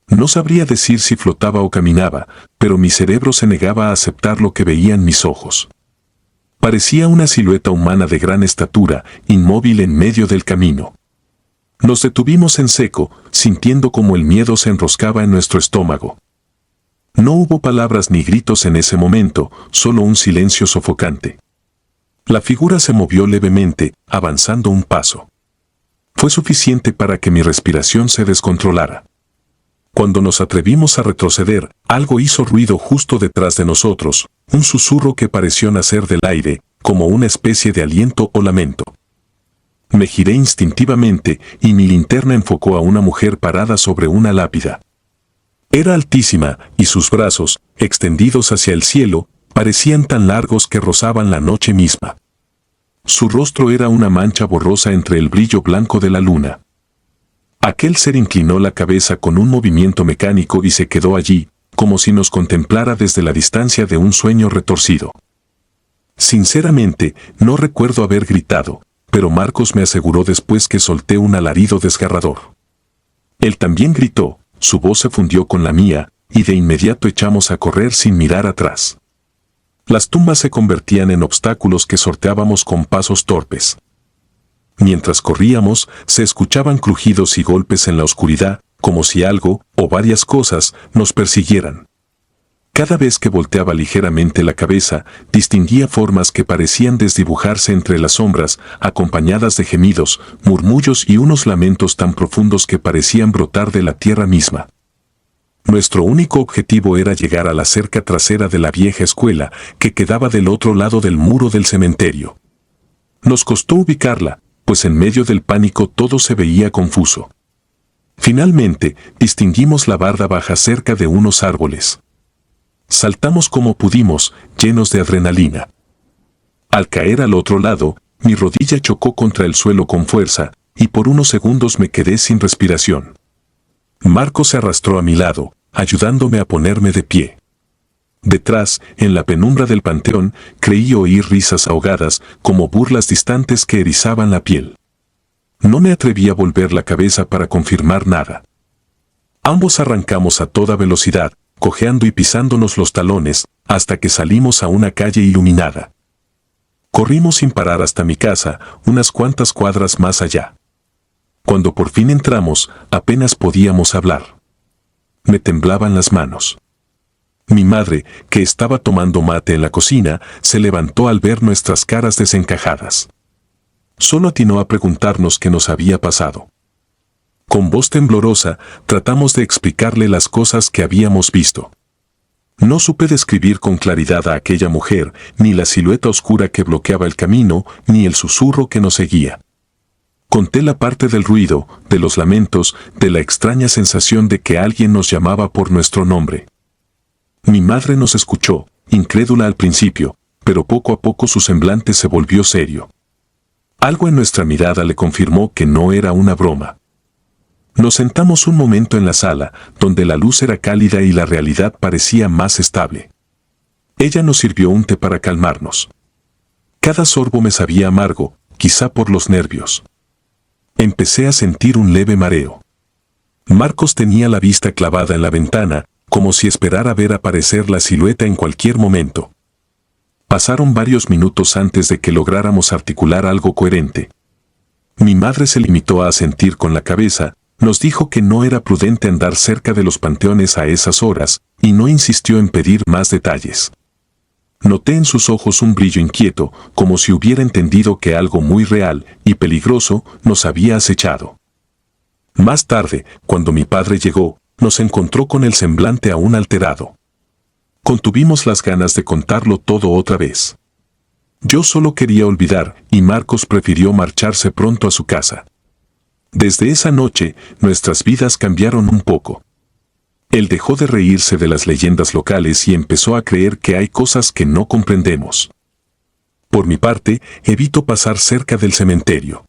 No sabría decir si flotaba o caminaba, pero mi cerebro se negaba a aceptar lo que veían mis ojos. Parecía una silueta humana de gran estatura, inmóvil en medio del camino. Nos detuvimos en seco, sintiendo como el miedo se enroscaba en nuestro estómago. No hubo palabras ni gritos en ese momento, solo un silencio sofocante. La figura se movió levemente, avanzando un paso. Fue suficiente para que mi respiración se descontrolara. Cuando nos atrevimos a retroceder, algo hizo ruido justo detrás de nosotros, un susurro que pareció nacer del aire, como una especie de aliento o lamento. Me giré instintivamente y mi linterna enfocó a una mujer parada sobre una lápida. Era altísima y sus brazos, extendidos hacia el cielo, parecían tan largos que rozaban la noche misma. Su rostro era una mancha borrosa entre el brillo blanco de la luna. Aquel ser inclinó la cabeza con un movimiento mecánico y se quedó allí, como si nos contemplara desde la distancia de un sueño retorcido. Sinceramente, no recuerdo haber gritado, pero Marcos me aseguró después que solté un alarido desgarrador. Él también gritó, su voz se fundió con la mía, y de inmediato echamos a correr sin mirar atrás. Las tumbas se convertían en obstáculos que sorteábamos con pasos torpes. Mientras corríamos, se escuchaban crujidos y golpes en la oscuridad, como si algo, o varias cosas, nos persiguieran. Cada vez que volteaba ligeramente la cabeza, distinguía formas que parecían desdibujarse entre las sombras, acompañadas de gemidos, murmullos y unos lamentos tan profundos que parecían brotar de la tierra misma. Nuestro único objetivo era llegar a la cerca trasera de la vieja escuela, que quedaba del otro lado del muro del cementerio. Nos costó ubicarla, pues en medio del pánico todo se veía confuso. Finalmente, distinguimos la barda baja cerca de unos árboles. Saltamos como pudimos, llenos de adrenalina. Al caer al otro lado, mi rodilla chocó contra el suelo con fuerza, y por unos segundos me quedé sin respiración. Marcos se arrastró a mi lado, ayudándome a ponerme de pie. Detrás, en la penumbra del panteón, creí oír risas ahogadas, como burlas distantes que erizaban la piel. No me atreví a volver la cabeza para confirmar nada. Ambos arrancamos a toda velocidad, cojeando y pisándonos los talones, hasta que salimos a una calle iluminada. Corrimos sin parar hasta mi casa, unas cuantas cuadras más allá. Cuando por fin entramos, apenas podíamos hablar. Me temblaban las manos. Mi madre, que estaba tomando mate en la cocina, se levantó al ver nuestras caras desencajadas. Solo atinó a preguntarnos qué nos había pasado. Con voz temblorosa, tratamos de explicarle las cosas que habíamos visto. No supe describir con claridad a aquella mujer, ni la silueta oscura que bloqueaba el camino, ni el susurro que nos seguía. Conté la parte del ruido, de los lamentos, de la extraña sensación de que alguien nos llamaba por nuestro nombre. Mi madre nos escuchó, incrédula al principio, pero poco a poco su semblante se volvió serio. Algo en nuestra mirada le confirmó que no era una broma. Nos sentamos un momento en la sala, donde la luz era cálida y la realidad parecía más estable. Ella nos sirvió un té para calmarnos. Cada sorbo me sabía amargo, quizá por los nervios. Empecé a sentir un leve mareo. Marcos tenía la vista clavada en la ventana, como si esperara ver aparecer la silueta en cualquier momento. Pasaron varios minutos antes de que lográramos articular algo coherente. Mi madre se limitó a asentir con la cabeza, nos dijo que no era prudente andar cerca de los panteones a esas horas, y no insistió en pedir más detalles. Noté en sus ojos un brillo inquieto, como si hubiera entendido que algo muy real y peligroso nos había acechado. Más tarde, cuando mi padre llegó, nos encontró con el semblante aún alterado. Contuvimos las ganas de contarlo todo otra vez. Yo solo quería olvidar, y Marcos prefirió marcharse pronto a su casa. Desde esa noche, nuestras vidas cambiaron un poco. Él dejó de reírse de las leyendas locales y empezó a creer que hay cosas que no comprendemos. Por mi parte, evito pasar cerca del cementerio.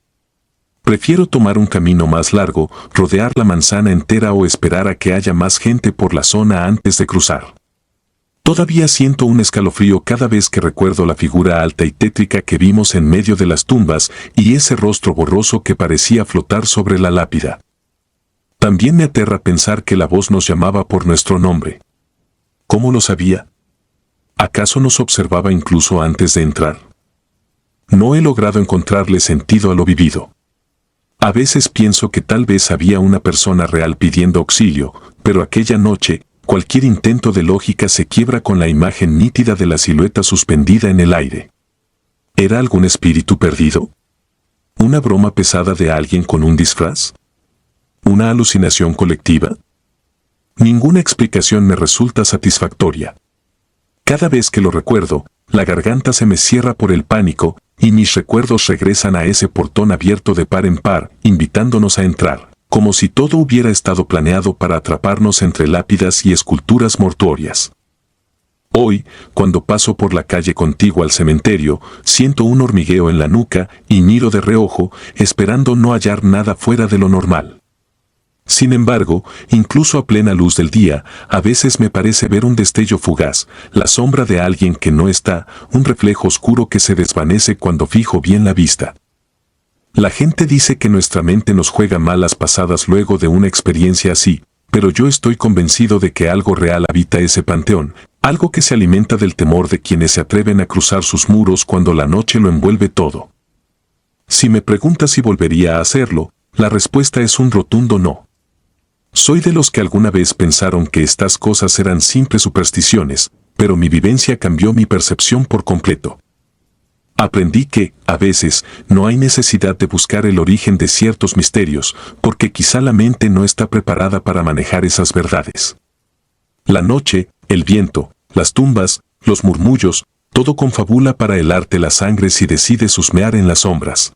Prefiero tomar un camino más largo, rodear la manzana entera o esperar a que haya más gente por la zona antes de cruzar. Todavía siento un escalofrío cada vez que recuerdo la figura alta y tétrica que vimos en medio de las tumbas y ese rostro borroso que parecía flotar sobre la lápida. También me aterra pensar que la voz nos llamaba por nuestro nombre. ¿Cómo lo sabía? ¿Acaso nos observaba incluso antes de entrar? No he logrado encontrarle sentido a lo vivido. A veces pienso que tal vez había una persona real pidiendo auxilio, pero aquella noche, cualquier intento de lógica se quiebra con la imagen nítida de la silueta suspendida en el aire. ¿Era algún espíritu perdido? ¿Una broma pesada de alguien con un disfraz? ¿Una alucinación colectiva? Ninguna explicación me resulta satisfactoria. Cada vez que lo recuerdo, la garganta se me cierra por el pánico, y mis recuerdos regresan a ese portón abierto de par en par, invitándonos a entrar, como si todo hubiera estado planeado para atraparnos entre lápidas y esculturas mortuorias. Hoy, cuando paso por la calle contigua al cementerio, siento un hormigueo en la nuca y miro de reojo, esperando no hallar nada fuera de lo normal. Sin embargo, incluso a plena luz del día, a veces me parece ver un destello fugaz, la sombra de alguien que no está, un reflejo oscuro que se desvanece cuando fijo bien la vista. La gente dice que nuestra mente nos juega malas pasadas luego de una experiencia así, pero yo estoy convencido de que algo real habita ese panteón, algo que se alimenta del temor de quienes se atreven a cruzar sus muros cuando la noche lo envuelve todo. Si me preguntas si volvería a hacerlo, la respuesta es un rotundo no. Soy de los que alguna vez pensaron que estas cosas eran simples supersticiones, pero mi vivencia cambió mi percepción por completo. Aprendí que, a veces, no hay necesidad de buscar el origen de ciertos misterios, porque quizá la mente no está preparada para manejar esas verdades. La noche, el viento, las tumbas, los murmullos, todo confabula para helarte la sangre si decides husmear en las sombras.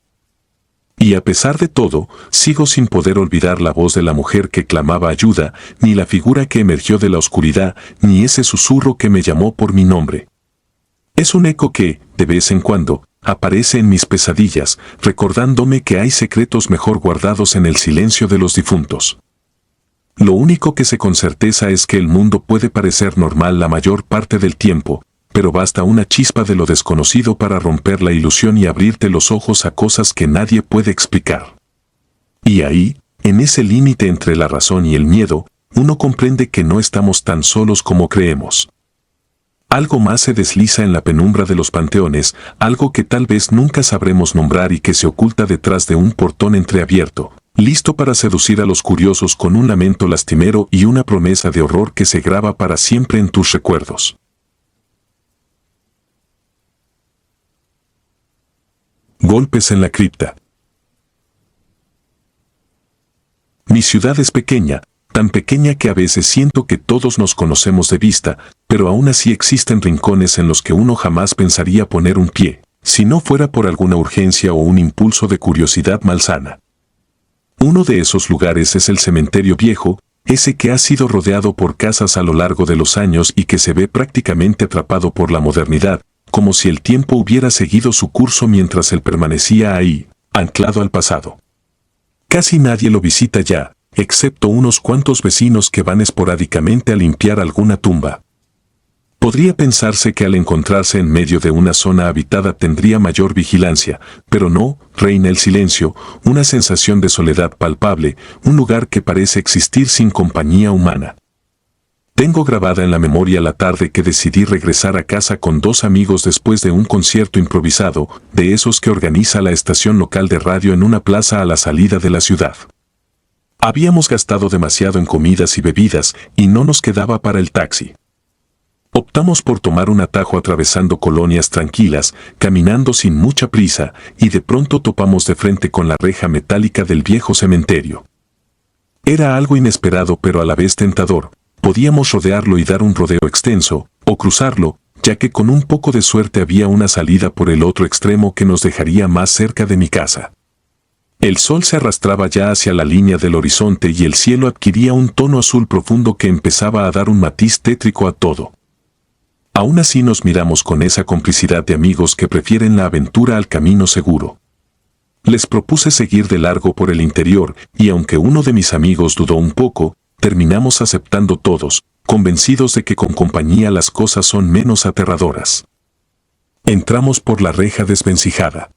Y a pesar de todo, sigo sin poder olvidar la voz de la mujer que clamaba ayuda, ni la figura que emergió de la oscuridad, ni ese susurro que me llamó por mi nombre. Es un eco que, de vez en cuando, aparece en mis pesadillas, recordándome que hay secretos mejor guardados en el silencio de los difuntos. Lo único que sé con certeza es que el mundo puede parecer normal la mayor parte del tiempo, pero basta una chispa de lo desconocido para romper la ilusión y abrirte los ojos a cosas que nadie puede explicar. Y ahí, en ese límite entre la razón y el miedo, uno comprende que no estamos tan solos como creemos. Algo más se desliza en la penumbra de los panteones, algo que tal vez nunca sabremos nombrar y que se oculta detrás de un portón entreabierto, listo para seducir a los curiosos con un lamento lastimero y una promesa de horror que se graba para siempre en tus recuerdos. Golpes en la cripta. Mi ciudad es pequeña, tan pequeña que a veces siento que todos nos conocemos de vista, pero aún así existen rincones en los que uno jamás pensaría poner un pie, si no fuera por alguna urgencia o un impulso de curiosidad malsana. Uno de esos lugares es el cementerio viejo, ese que ha sido rodeado por casas a lo largo de los años y que se ve prácticamente atrapado por la modernidad, como si el tiempo hubiera seguido su curso mientras él permanecía ahí, anclado al pasado. Casi nadie lo visita ya, excepto unos cuantos vecinos que van esporádicamente a limpiar alguna tumba. Podría pensarse que al encontrarse en medio de una zona habitada tendría mayor vigilancia, pero no, reina el silencio, una sensación de soledad palpable, un lugar que parece existir sin compañía humana. Tengo grabada en la memoria la tarde que decidí regresar a casa con 2 amigos después de un concierto improvisado, de esos que organiza la estación local de radio en una plaza a la salida de la ciudad. Habíamos gastado demasiado en comidas y bebidas y no nos quedaba para el taxi. Optamos por tomar un atajo atravesando colonias tranquilas, caminando sin mucha prisa, y de pronto topamos de frente con la reja metálica del viejo cementerio. Era algo inesperado pero a la vez tentador. Podíamos rodearlo y dar un rodeo extenso, o cruzarlo, ya que con un poco de suerte había una salida por el otro extremo que nos dejaría más cerca de mi casa. El sol se arrastraba ya hacia la línea del horizonte y el cielo adquiría un tono azul profundo que empezaba a dar un matiz tétrico a todo. Aún así nos miramos con esa complicidad de amigos que prefieren la aventura al camino seguro. Les propuse seguir de largo por el interior, y aunque uno de mis amigos dudó un poco, terminamos aceptando todos, convencidos de que con compañía las cosas son menos aterradoras. Entramos por la reja desvencijada.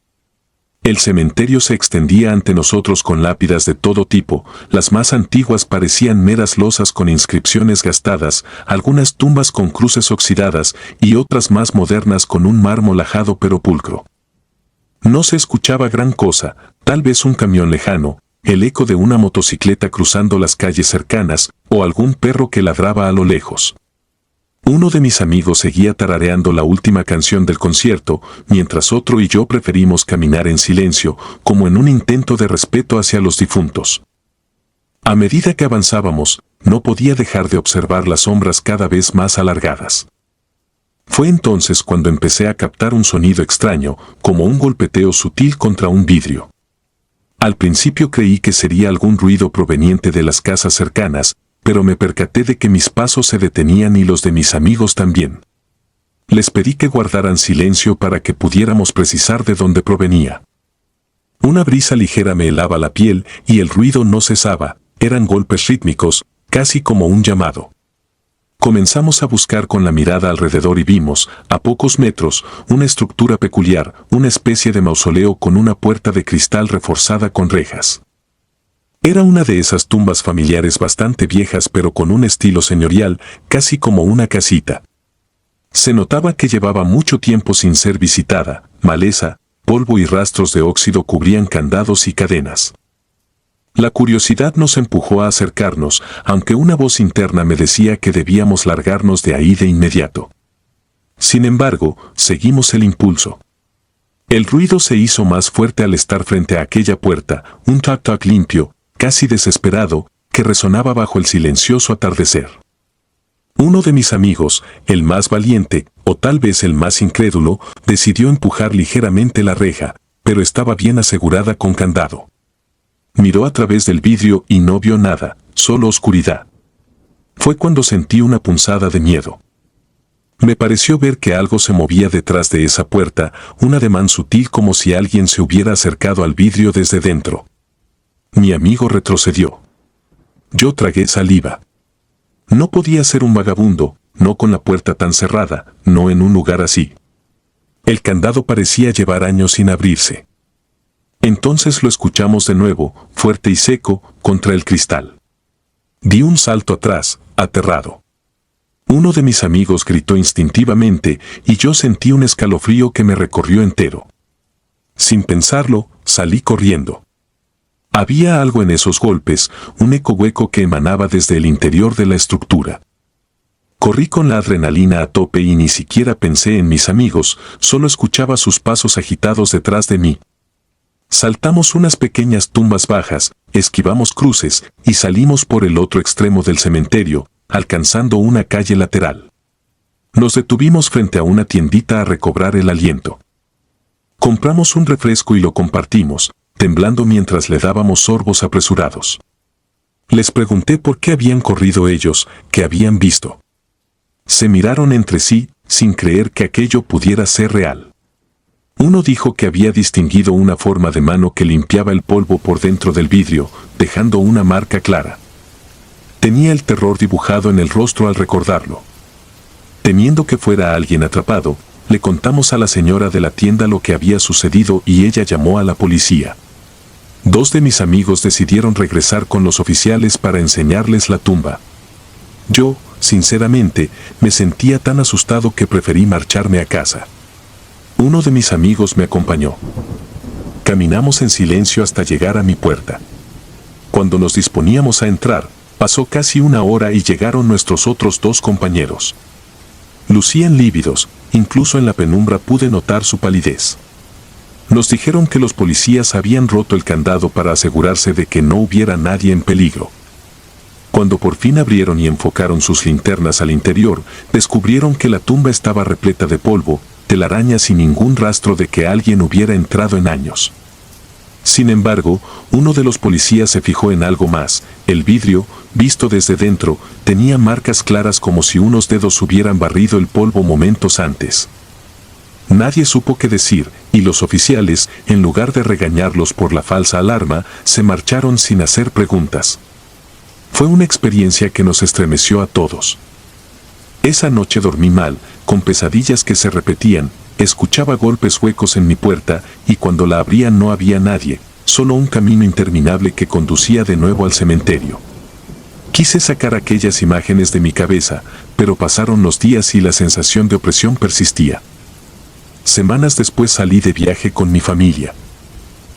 El cementerio se extendía ante nosotros con lápidas de todo tipo, las más antiguas parecían meras losas con inscripciones gastadas, algunas tumbas con cruces oxidadas y otras más modernas con un mármol ajado pero pulcro. No se escuchaba gran cosa, tal vez un camión lejano, el eco de una motocicleta cruzando las calles cercanas, o algún perro que ladraba a lo lejos. Uno de mis amigos seguía tarareando la última canción del concierto, mientras otro y yo preferimos caminar en silencio, como en un intento de respeto hacia los difuntos. A medida que avanzábamos, no podía dejar de observar las sombras cada vez más alargadas. Fue entonces cuando empecé a captar un sonido extraño, como un golpeteo sutil contra un vidrio. Al principio creí que sería algún ruido proveniente de las casas cercanas, pero me percaté de que mis pasos se detenían y los de mis amigos también. Les pedí que guardaran silencio para que pudiéramos precisar de dónde provenía. Una brisa ligera me helaba la piel y el ruido no cesaba, eran golpes rítmicos, casi como un llamado. Comenzamos a buscar con la mirada alrededor y vimos, a pocos metros, una estructura peculiar, una especie de mausoleo con una puerta de cristal reforzada con rejas. Era una de esas tumbas familiares bastante viejas pero con un estilo señorial, casi como una casita. Se notaba que llevaba mucho tiempo sin ser visitada, maleza, polvo y rastros de óxido cubrían candados y cadenas. La curiosidad nos empujó a acercarnos, aunque una voz interna me decía que debíamos largarnos de ahí de inmediato. Sin embargo, seguimos el impulso. El ruido se hizo más fuerte al estar frente a aquella puerta, un toc-toc limpio, casi desesperado, que resonaba bajo el silencioso atardecer. Uno de mis amigos, el más valiente, o tal vez el más incrédulo, decidió empujar ligeramente la reja, pero estaba bien asegurada con candado. Miró a través del vidrio y no vio nada, solo oscuridad. Fue cuando sentí una punzada de miedo. Me pareció ver que algo se movía detrás de esa puerta, un ademán sutil como si alguien se hubiera acercado al vidrio desde dentro. Mi amigo retrocedió. Yo tragué saliva. No podía ser un vagabundo, no con la puerta tan cerrada, no en un lugar así. El candado parecía llevar años sin abrirse. Entonces lo escuchamos de nuevo, fuerte y seco, contra el cristal. Di un salto atrás, aterrado. Uno de mis amigos gritó instintivamente y yo sentí un escalofrío que me recorrió entero. Sin pensarlo, salí corriendo. Había algo en esos golpes, un eco hueco que emanaba desde el interior de la estructura. Corrí con la adrenalina a tope y ni siquiera pensé en mis amigos, solo escuchaba sus pasos agitados detrás de mí. Saltamos unas pequeñas tumbas bajas, esquivamos cruces y salimos por el otro extremo del cementerio, alcanzando una calle lateral. Nos detuvimos frente a una tiendita a recobrar el aliento. Compramos un refresco y lo compartimos, temblando mientras le dábamos sorbos apresurados. Les pregunté por qué habían corrido ellos, qué habían visto. Se miraron entre sí, sin creer que aquello pudiera ser real. Uno dijo que había distinguido una forma de mano que limpiaba el polvo por dentro del vidrio, dejando una marca clara. Tenía el terror dibujado en el rostro al recordarlo. Temiendo que fuera alguien atrapado, le contamos a la señora de la tienda lo que había sucedido y ella llamó a la policía. Dos de mis amigos decidieron regresar con los oficiales para enseñarles la tumba. Yo, sinceramente, me sentía tan asustado que preferí marcharme a casa. Uno de mis amigos me acompañó. Caminamos en silencio hasta llegar a mi puerta. Cuando nos disponíamos a entrar, pasó casi una hora y llegaron nuestros otros dos compañeros. Lucían lívidos, incluso en la penumbra pude notar su palidez. Nos dijeron que los policías habían roto el candado para asegurarse de que no hubiera nadie en peligro. Cuando por fin abrieron y enfocaron sus linternas al interior, descubrieron que la tumba estaba repleta de polvo, telarañas y ningún rastro de que alguien hubiera entrado en años. Sin embargo, uno de los policías se fijó en algo más. El vidrio, visto desde dentro, tenía marcas claras como si unos dedos hubieran barrido el polvo momentos antes. Nadie supo qué decir, y los oficiales, en lugar de regañarlos por la falsa alarma, se marcharon sin hacer preguntas. Fue una experiencia que nos estremeció a todos. Esa noche dormí mal, con pesadillas que se repetían, escuchaba golpes huecos en mi puerta y cuando la abría no había nadie, solo un camino interminable que conducía de nuevo al cementerio. Quise sacar aquellas imágenes de mi cabeza, pero pasaron los días y la sensación de opresión persistía. Semanas después salí de viaje con mi familia.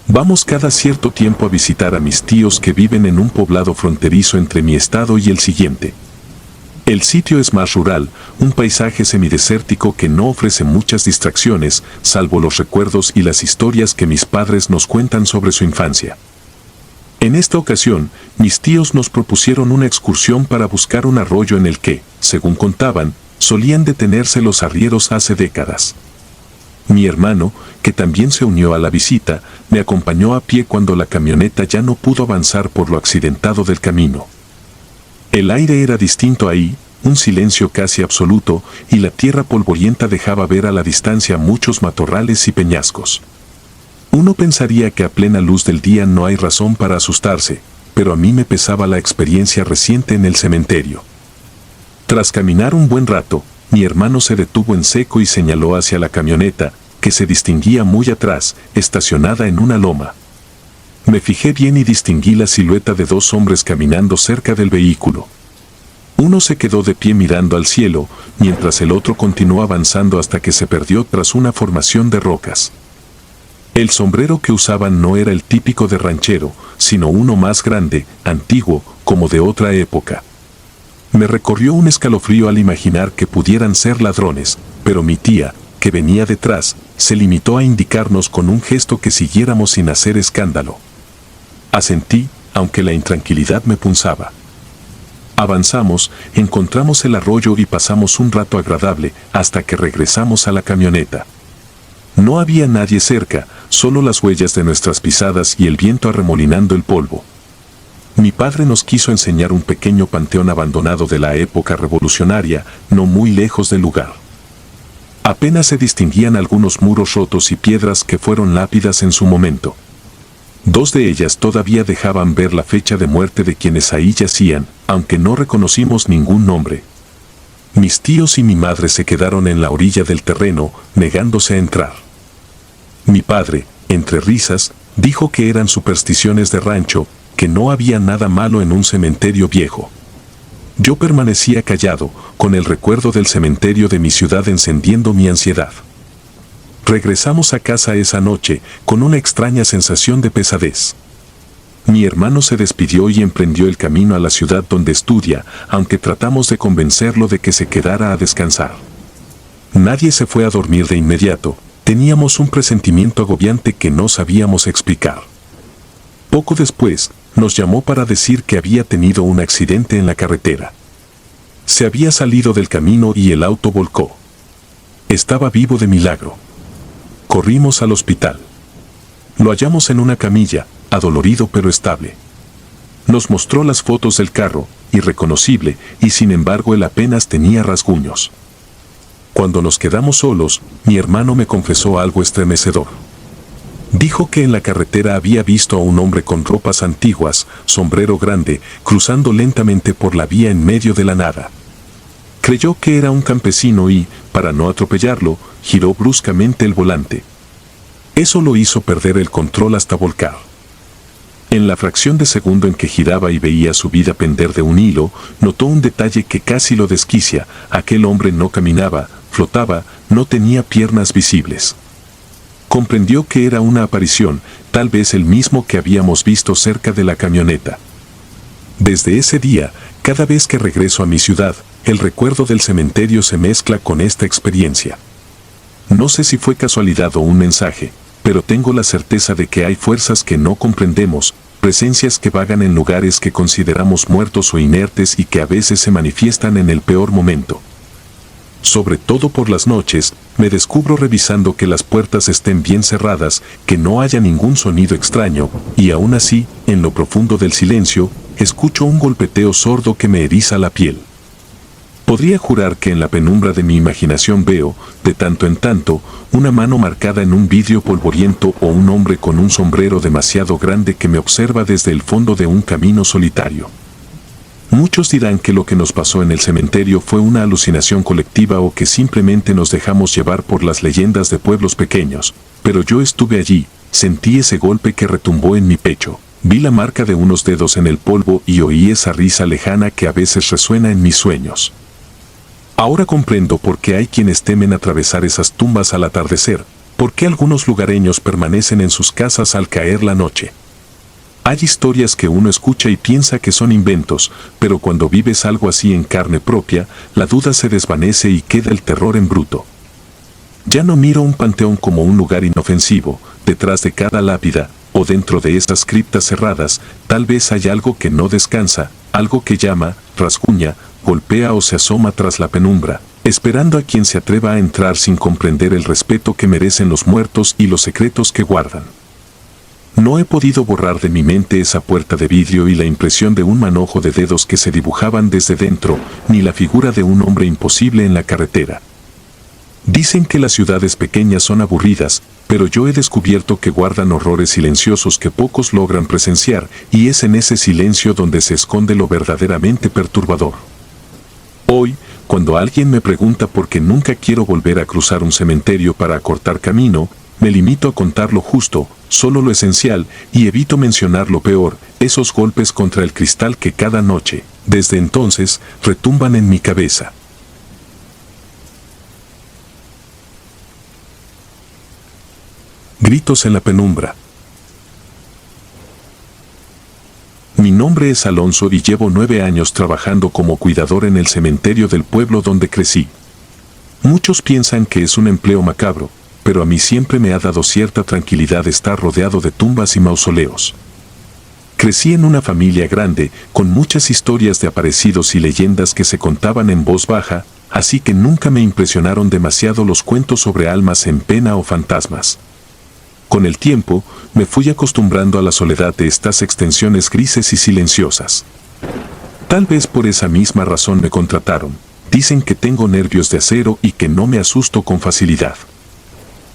Vamos cada cierto tiempo a visitar a mis tíos que viven en un poblado fronterizo entre mi estado y el siguiente. El sitio es más rural, un paisaje semidesértico que no ofrece muchas distracciones, salvo los recuerdos y las historias que mis padres nos cuentan sobre su infancia. En esta ocasión, mis tíos nos propusieron una excursión para buscar un arroyo en el que, según contaban, solían detenerse los arrieros hace décadas. Mi hermano, que también se unió a la visita, me acompañó a pie cuando la camioneta ya no pudo avanzar por lo accidentado del camino. El aire era distinto ahí, un silencio casi absoluto, y la tierra polvorienta dejaba ver a la distancia muchos matorrales y peñascos. Uno pensaría que a plena luz del día no hay razón para asustarse, pero a mí me pesaba la experiencia reciente en el cementerio. Tras caminar un buen rato, mi hermano se detuvo en seco y señaló hacia la camioneta, que se distinguía muy atrás, estacionada en una loma. Me fijé bien y distinguí la silueta de dos hombres caminando cerca del vehículo. Uno se quedó de pie mirando al cielo, mientras el otro continuó avanzando hasta que se perdió tras una formación de rocas. El sombrero que usaban no era el típico de ranchero, sino uno más grande, antiguo, como de otra época. Me recorrió un escalofrío al imaginar que pudieran ser ladrones, pero mi tía, que venía detrás, se limitó a indicarnos con un gesto que siguiéramos sin hacer escándalo. Asentí, aunque la intranquilidad me punzaba. Avanzamos, encontramos el arroyo y pasamos un rato agradable hasta que regresamos a la camioneta. No había nadie cerca, solo las huellas de nuestras pisadas y el viento arremolinando el polvo. Mi padre nos quiso enseñar un pequeño panteón abandonado de la época revolucionaria, no muy lejos del lugar. Apenas se distinguían algunos muros rotos y piedras que fueron lápidas en su momento. Dos de ellas todavía dejaban ver la fecha de muerte de quienes ahí yacían, aunque no reconocimos ningún nombre. Mis tíos y mi madre se quedaron en la orilla del terreno, negándose a entrar. Mi padre, entre risas, dijo que eran supersticiones de rancho, que no había nada malo en un cementerio viejo. Yo permanecía callado, con el recuerdo del cementerio de mi ciudad encendiendo mi ansiedad. Regresamos a casa esa noche, con una extraña sensación de pesadez. Mi hermano se despidió y emprendió el camino a la ciudad donde estudia, aunque tratamos de convencerlo de que se quedara a descansar. Nadie se fue a dormir de inmediato, teníamos un presentimiento agobiante que no sabíamos explicar. Poco después, nos llamó para decir que había tenido un accidente en la carretera. Se había salido del camino y el auto volcó. Estaba vivo de milagro. Corrimos al hospital. Lo hallamos en una camilla, adolorido pero estable. Nos mostró las fotos del carro, irreconocible, y sin embargo él apenas tenía rasguños. Cuando nos quedamos solos, mi hermano me confesó algo estremecedor. Dijo que en la carretera había visto a un hombre con ropas antiguas, sombrero grande, cruzando lentamente por la vía en medio de la nada. Creyó que era un campesino y, para no atropellarlo, giró bruscamente el volante. Eso lo hizo perder el control hasta volcar. En la fracción de segundo en que giraba y veía su vida pender de un hilo, notó un detalle que casi lo desquicia: aquel hombre no caminaba, flotaba, no tenía piernas visibles. Comprendió que era una aparición, tal vez el mismo que habíamos visto cerca de la camioneta. Desde ese día, cada vez que regreso a mi ciudad, el recuerdo del cementerio se mezcla con esta experiencia. No sé si fue casualidad o un mensaje, pero tengo la certeza de que hay fuerzas que no comprendemos, presencias que vagan en lugares que consideramos muertos o inertes y que a veces se manifiestan en el peor momento. Sobre todo por las noches, me descubro revisando que las puertas estén bien cerradas, que no haya ningún sonido extraño, y aún así, en lo profundo del silencio, escucho un golpeteo sordo que me eriza la piel. Podría jurar que en la penumbra de mi imaginación veo, de tanto en tanto, una mano marcada en un vidrio polvoriento o un hombre con un sombrero demasiado grande que me observa desde el fondo de un camino solitario. Muchos dirán que lo que nos pasó en el cementerio fue una alucinación colectiva o que simplemente nos dejamos llevar por las leyendas de pueblos pequeños, pero yo estuve allí, sentí ese golpe que retumbó en mi pecho, vi la marca de unos dedos en el polvo y oí esa risa lejana que a veces resuena en mis sueños. Ahora comprendo por qué hay quienes temen atravesar esas tumbas al atardecer, por qué algunos lugareños permanecen en sus casas al caer la noche. Hay historias que uno escucha y piensa que son inventos, pero cuando vives algo así en carne propia, la duda se desvanece y queda el terror en bruto. Ya no miro un panteón como un lugar inofensivo, detrás de cada lápida, o dentro de estas criptas cerradas, tal vez hay algo que no descansa, algo que llama, rasguña, golpea o se asoma tras la penumbra, esperando a quien se atreva a entrar sin comprender el respeto que merecen los muertos y los secretos que guardan. No he podido borrar de mi mente esa puerta de vidrio y la impresión de un manojo de dedos que se dibujaban desde dentro, ni la figura de un hombre imposible en la carretera. Dicen que las ciudades pequeñas son aburridas, pero yo he descubierto que guardan horrores silenciosos que pocos logran presenciar, y es en ese silencio donde se esconde lo verdaderamente perturbador. Hoy, cuando alguien me pregunta por qué nunca quiero volver a cruzar un cementerio para acortar camino, me limito a contar lo justo, solo lo esencial, y evito mencionar lo peor, esos golpes contra el cristal que cada noche, desde entonces, retumban en mi cabeza. Gritos en la penumbra. Mi nombre es Alonso y llevo 9 años trabajando como cuidador en el cementerio del pueblo donde crecí. Muchos piensan que es un empleo macabro, pero a mí siempre me ha dado cierta tranquilidad estar rodeado de tumbas y mausoleos. Crecí en una familia grande, con muchas historias de aparecidos y leyendas que se contaban en voz baja, así que nunca me impresionaron demasiado los cuentos sobre almas en pena o fantasmas. Con el tiempo, me fui acostumbrando a la soledad de estas extensiones grises y silenciosas. Tal vez por esa misma razón me contrataron. Dicen que tengo nervios de acero y que no me asusto con facilidad.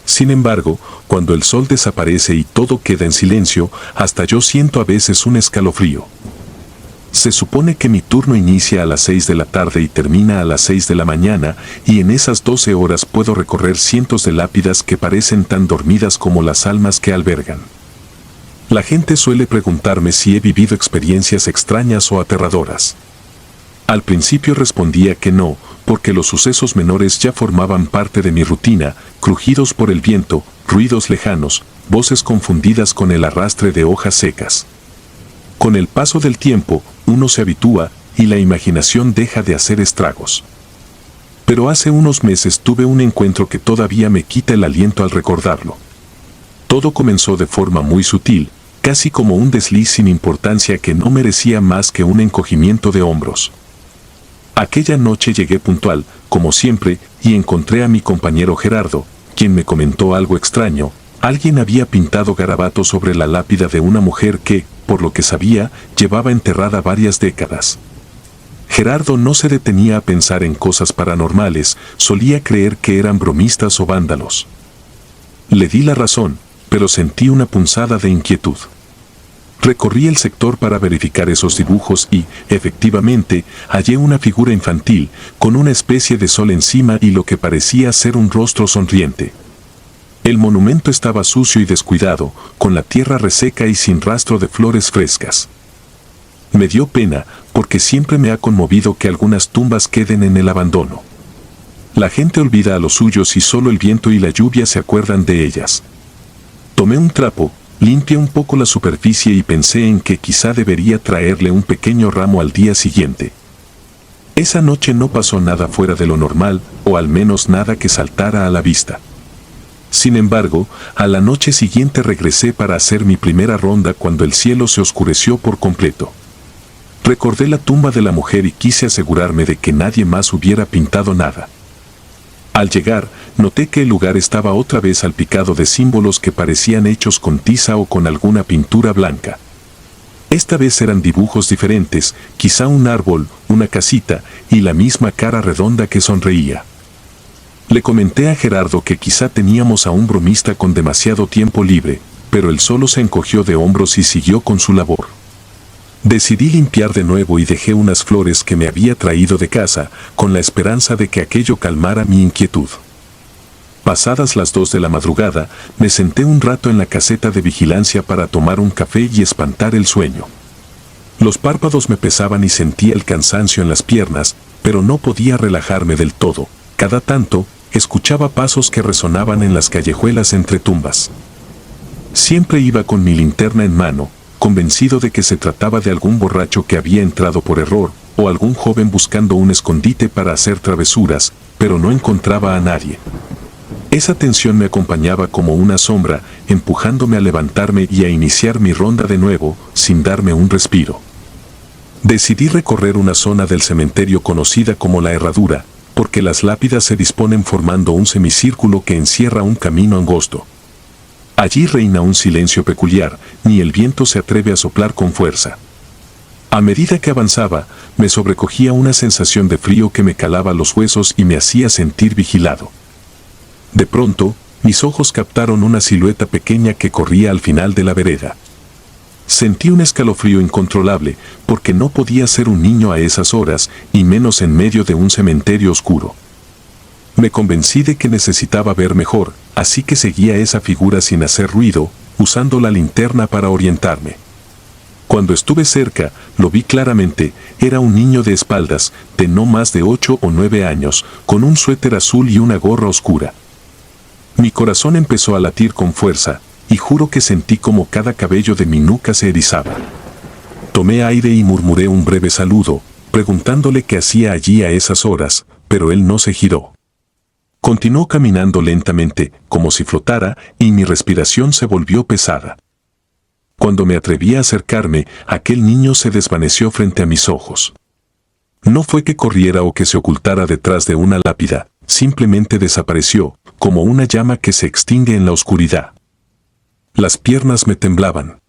Sin embargo, cuando el sol desaparece y todo queda en silencio, hasta yo siento a veces un escalofrío. Se supone que mi turno inicia a las 6 de la tarde y termina a las 6 de la mañana, y en esas 12 horas puedo recorrer cientos de lápidas que parecen tan dormidas como las almas que albergan. La gente suele preguntarme si he vivido experiencias extrañas o aterradoras. Al principio respondía que no, porque los sucesos menores ya formaban parte de mi rutina, crujidos por el viento, ruidos lejanos, voces confundidas con el arrastre de hojas secas. Con el paso del tiempo, uno se habitúa y la imaginación deja de hacer estragos. Pero hace unos meses tuve un encuentro que todavía me quita el aliento al recordarlo. Todo comenzó de forma muy sutil, casi como un desliz sin importancia que no merecía más que un encogimiento de hombros. Aquella noche llegué puntual, como siempre, y encontré a mi compañero Gerardo, quien me comentó algo extraño. Alguien había pintado garabatos sobre la lápida de una mujer que, por lo que sabía, llevaba enterrada varias décadas. Gerardo no se detenía a pensar en cosas paranormales, solía creer que eran bromistas o vándalos. Le di la razón, pero sentí una punzada de inquietud. Recorrí el sector para verificar esos dibujos y, efectivamente, hallé una figura infantil, con una especie de sol encima y lo que parecía ser un rostro sonriente. El monumento estaba sucio y descuidado, con la tierra reseca y sin rastro de flores frescas. Me dio pena, porque siempre me ha conmovido que algunas tumbas queden en el abandono. La gente olvida a los suyos y solo el viento y la lluvia se acuerdan de ellas. Tomé un trapo, limpié un poco la superficie y pensé en que quizá debería traerle un pequeño ramo al día siguiente. Esa noche no pasó nada fuera de lo normal, o al menos nada que saltara a la vista. Sin embargo, a la noche siguiente regresé para hacer mi primera ronda cuando el cielo se oscureció por completo. Recordé la tumba de la mujer y quise asegurarme de que nadie más hubiera pintado nada. Al llegar, noté que el lugar estaba otra vez salpicado de símbolos que parecían hechos con tiza o con alguna pintura blanca. Esta vez eran dibujos diferentes, quizá un árbol, una casita, y la misma cara redonda que sonreía. Le comenté a Gerardo que quizá teníamos a un bromista con demasiado tiempo libre, pero él solo se encogió de hombros y siguió con su labor. Decidí limpiar de nuevo y dejé unas flores que me había traído de casa, con la esperanza de que aquello calmara mi inquietud. Pasadas las 2 de la madrugada, me senté un rato en la caseta de vigilancia para tomar un café y espantar el sueño. Los párpados me pesaban y sentía el cansancio en las piernas, pero no podía relajarme del todo. Cada tanto, escuchaba pasos que resonaban en las callejuelas entre tumbas. Siempre iba con mi linterna en mano, convencido de que se trataba de algún borracho que había entrado por error, o algún joven buscando un escondite para hacer travesuras, pero no encontraba a nadie. Esa tensión me acompañaba como una sombra, empujándome a levantarme y a iniciar mi ronda de nuevo, sin darme un respiro. Decidí recorrer una zona del cementerio conocida como la Herradura, porque las lápidas se disponen formando un semicírculo que encierra un camino angosto. Allí reina un silencio peculiar, ni el viento se atreve a soplar con fuerza. A medida que avanzaba, me sobrecogía una sensación de frío que me calaba los huesos y me hacía sentir vigilado. De pronto, mis ojos captaron una silueta pequeña que corría al final de la vereda. Sentí un escalofrío incontrolable, porque no podía ser un niño a esas horas, y menos en medio de un cementerio oscuro. Me convencí de que necesitaba ver mejor, así que seguí a esa figura sin hacer ruido, usando la linterna para orientarme. Cuando estuve cerca, lo vi claramente, era un niño de espaldas, de no más de 8 o 9 años, con un suéter azul y una gorra oscura. Mi corazón empezó a latir con fuerza, y juro que sentí como cada cabello de mi nuca se erizaba. Tomé aire y murmuré un breve saludo, preguntándole qué hacía allí a esas horas, pero él no se giró. Continuó caminando lentamente, como si flotara, y mi respiración se volvió pesada. Cuando me atreví a acercarme, aquel niño se desvaneció frente a mis ojos. No fue que corriera o que se ocultara detrás de una lápida, simplemente desapareció, como una llama que se extingue en la oscuridad. Las piernas me temblaban.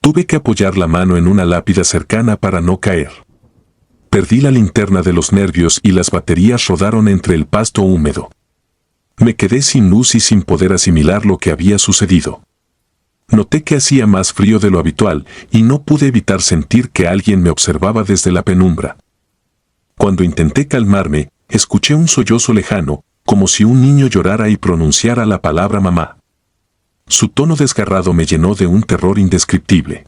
Tuve que apoyar la mano en una lápida cercana para no caer. Perdí la linterna de los nervios y las baterías rodaron entre el pasto húmedo. Me quedé sin luz y sin poder asimilar lo que había sucedido. Noté que hacía más frío de lo habitual y no pude evitar sentir que alguien me observaba desde la penumbra. Cuando intenté calmarme, escuché un sollozo lejano, como si un niño llorara y pronunciara la palabra mamá. Su tono desgarrado me llenó de un terror indescriptible.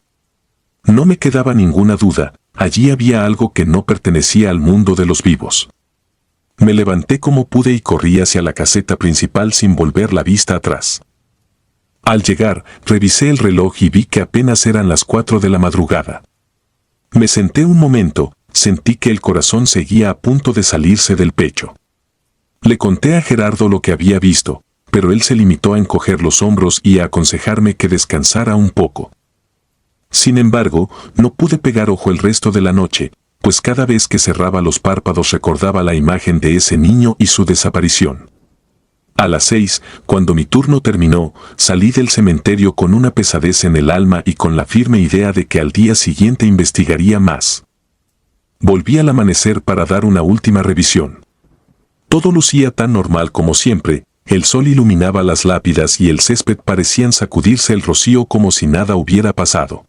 No me quedaba ninguna duda, allí había algo que no pertenecía al mundo de los vivos. Me levanté como pude y corrí hacia la caseta principal sin volver la vista atrás. Al llegar, revisé el reloj y vi que apenas eran las 4 de la madrugada. Me senté un momento, sentí que el corazón seguía a punto de salirse del pecho. Le conté a Gerardo lo que había visto, pero él se limitó a encoger los hombros y a aconsejarme que descansara un poco. Sin embargo, no pude pegar ojo el resto de la noche, pues cada vez que cerraba los párpados recordaba la imagen de ese niño y su desaparición. A las 6, cuando mi turno terminó, salí del cementerio con una pesadez en el alma y con la firme idea de que al día siguiente investigaría más. Volví al amanecer para dar una última revisión. Todo lucía tan normal como siempre, el sol iluminaba las lápidas y el césped parecían sacudirse el rocío como si nada hubiera pasado.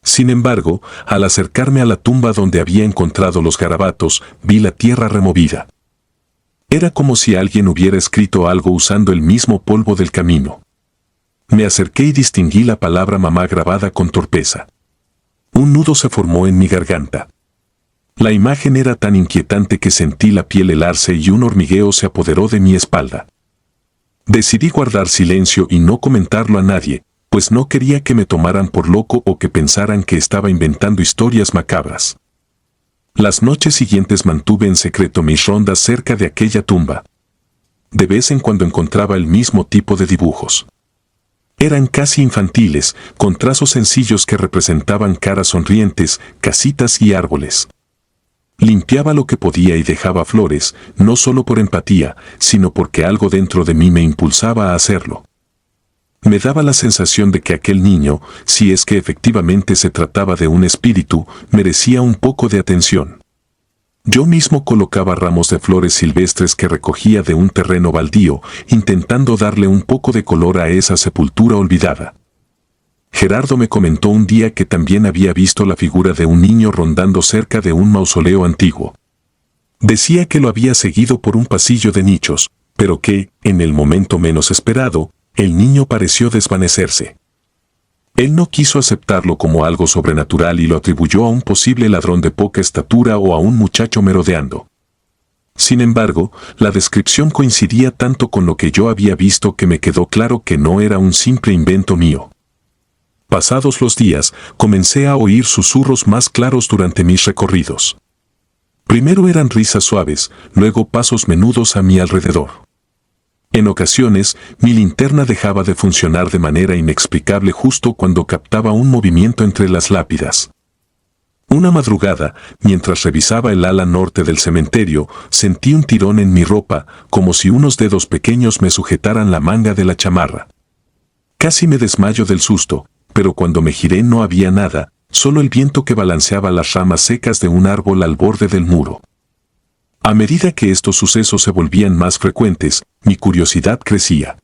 Sin embargo, al acercarme a la tumba donde había encontrado los garabatos, vi la tierra removida. Era como si alguien hubiera escrito algo usando el mismo polvo del camino. Me acerqué y distinguí la palabra mamá grabada con torpeza. Un nudo se formó en mi garganta. La imagen era tan inquietante que sentí la piel helarse y un hormigueo se apoderó de mi espalda. Decidí guardar silencio y no comentarlo a nadie, pues no quería que me tomaran por loco o que pensaran que estaba inventando historias macabras. Las noches siguientes mantuve en secreto mis rondas cerca de aquella tumba. De vez en cuando encontraba el mismo tipo de dibujos. Eran casi infantiles, con trazos sencillos que representaban caras sonrientes, casitas y árboles. Limpiaba lo que podía y dejaba flores, no solo por empatía, sino porque algo dentro de mí me impulsaba a hacerlo. Me daba la sensación de que aquel niño, si es que efectivamente se trataba de un espíritu, merecía un poco de atención. Yo mismo colocaba ramos de flores silvestres que recogía de un terreno baldío, intentando darle un poco de color a esa sepultura olvidada. Gerardo me comentó un día que también había visto la figura de un niño rondando cerca de un mausoleo antiguo. Decía que lo había seguido por un pasillo de nichos, pero que, en el momento menos esperado, el niño pareció desvanecerse. Él no quiso aceptarlo como algo sobrenatural y lo atribuyó a un posible ladrón de poca estatura o a un muchacho merodeando. Sin embargo, la descripción coincidía tanto con lo que yo había visto que me quedó claro que no era un simple invento mío. Pasados los días, comencé a oír susurros más claros durante mis recorridos. Primero eran risas suaves, luego pasos menudos a mi alrededor. En ocasiones, mi linterna dejaba de funcionar de manera inexplicable justo cuando captaba un movimiento entre las lápidas. Una madrugada, mientras revisaba el ala norte del cementerio, sentí un tirón en mi ropa, como si unos dedos pequeños me sujetaran la manga de la chamarra. Casi me desmayo del susto, pero cuando me giré no había nada, solo el viento que balanceaba las ramas secas de un árbol al borde del muro. A medida que estos sucesos se volvían más frecuentes, mi curiosidad crecía.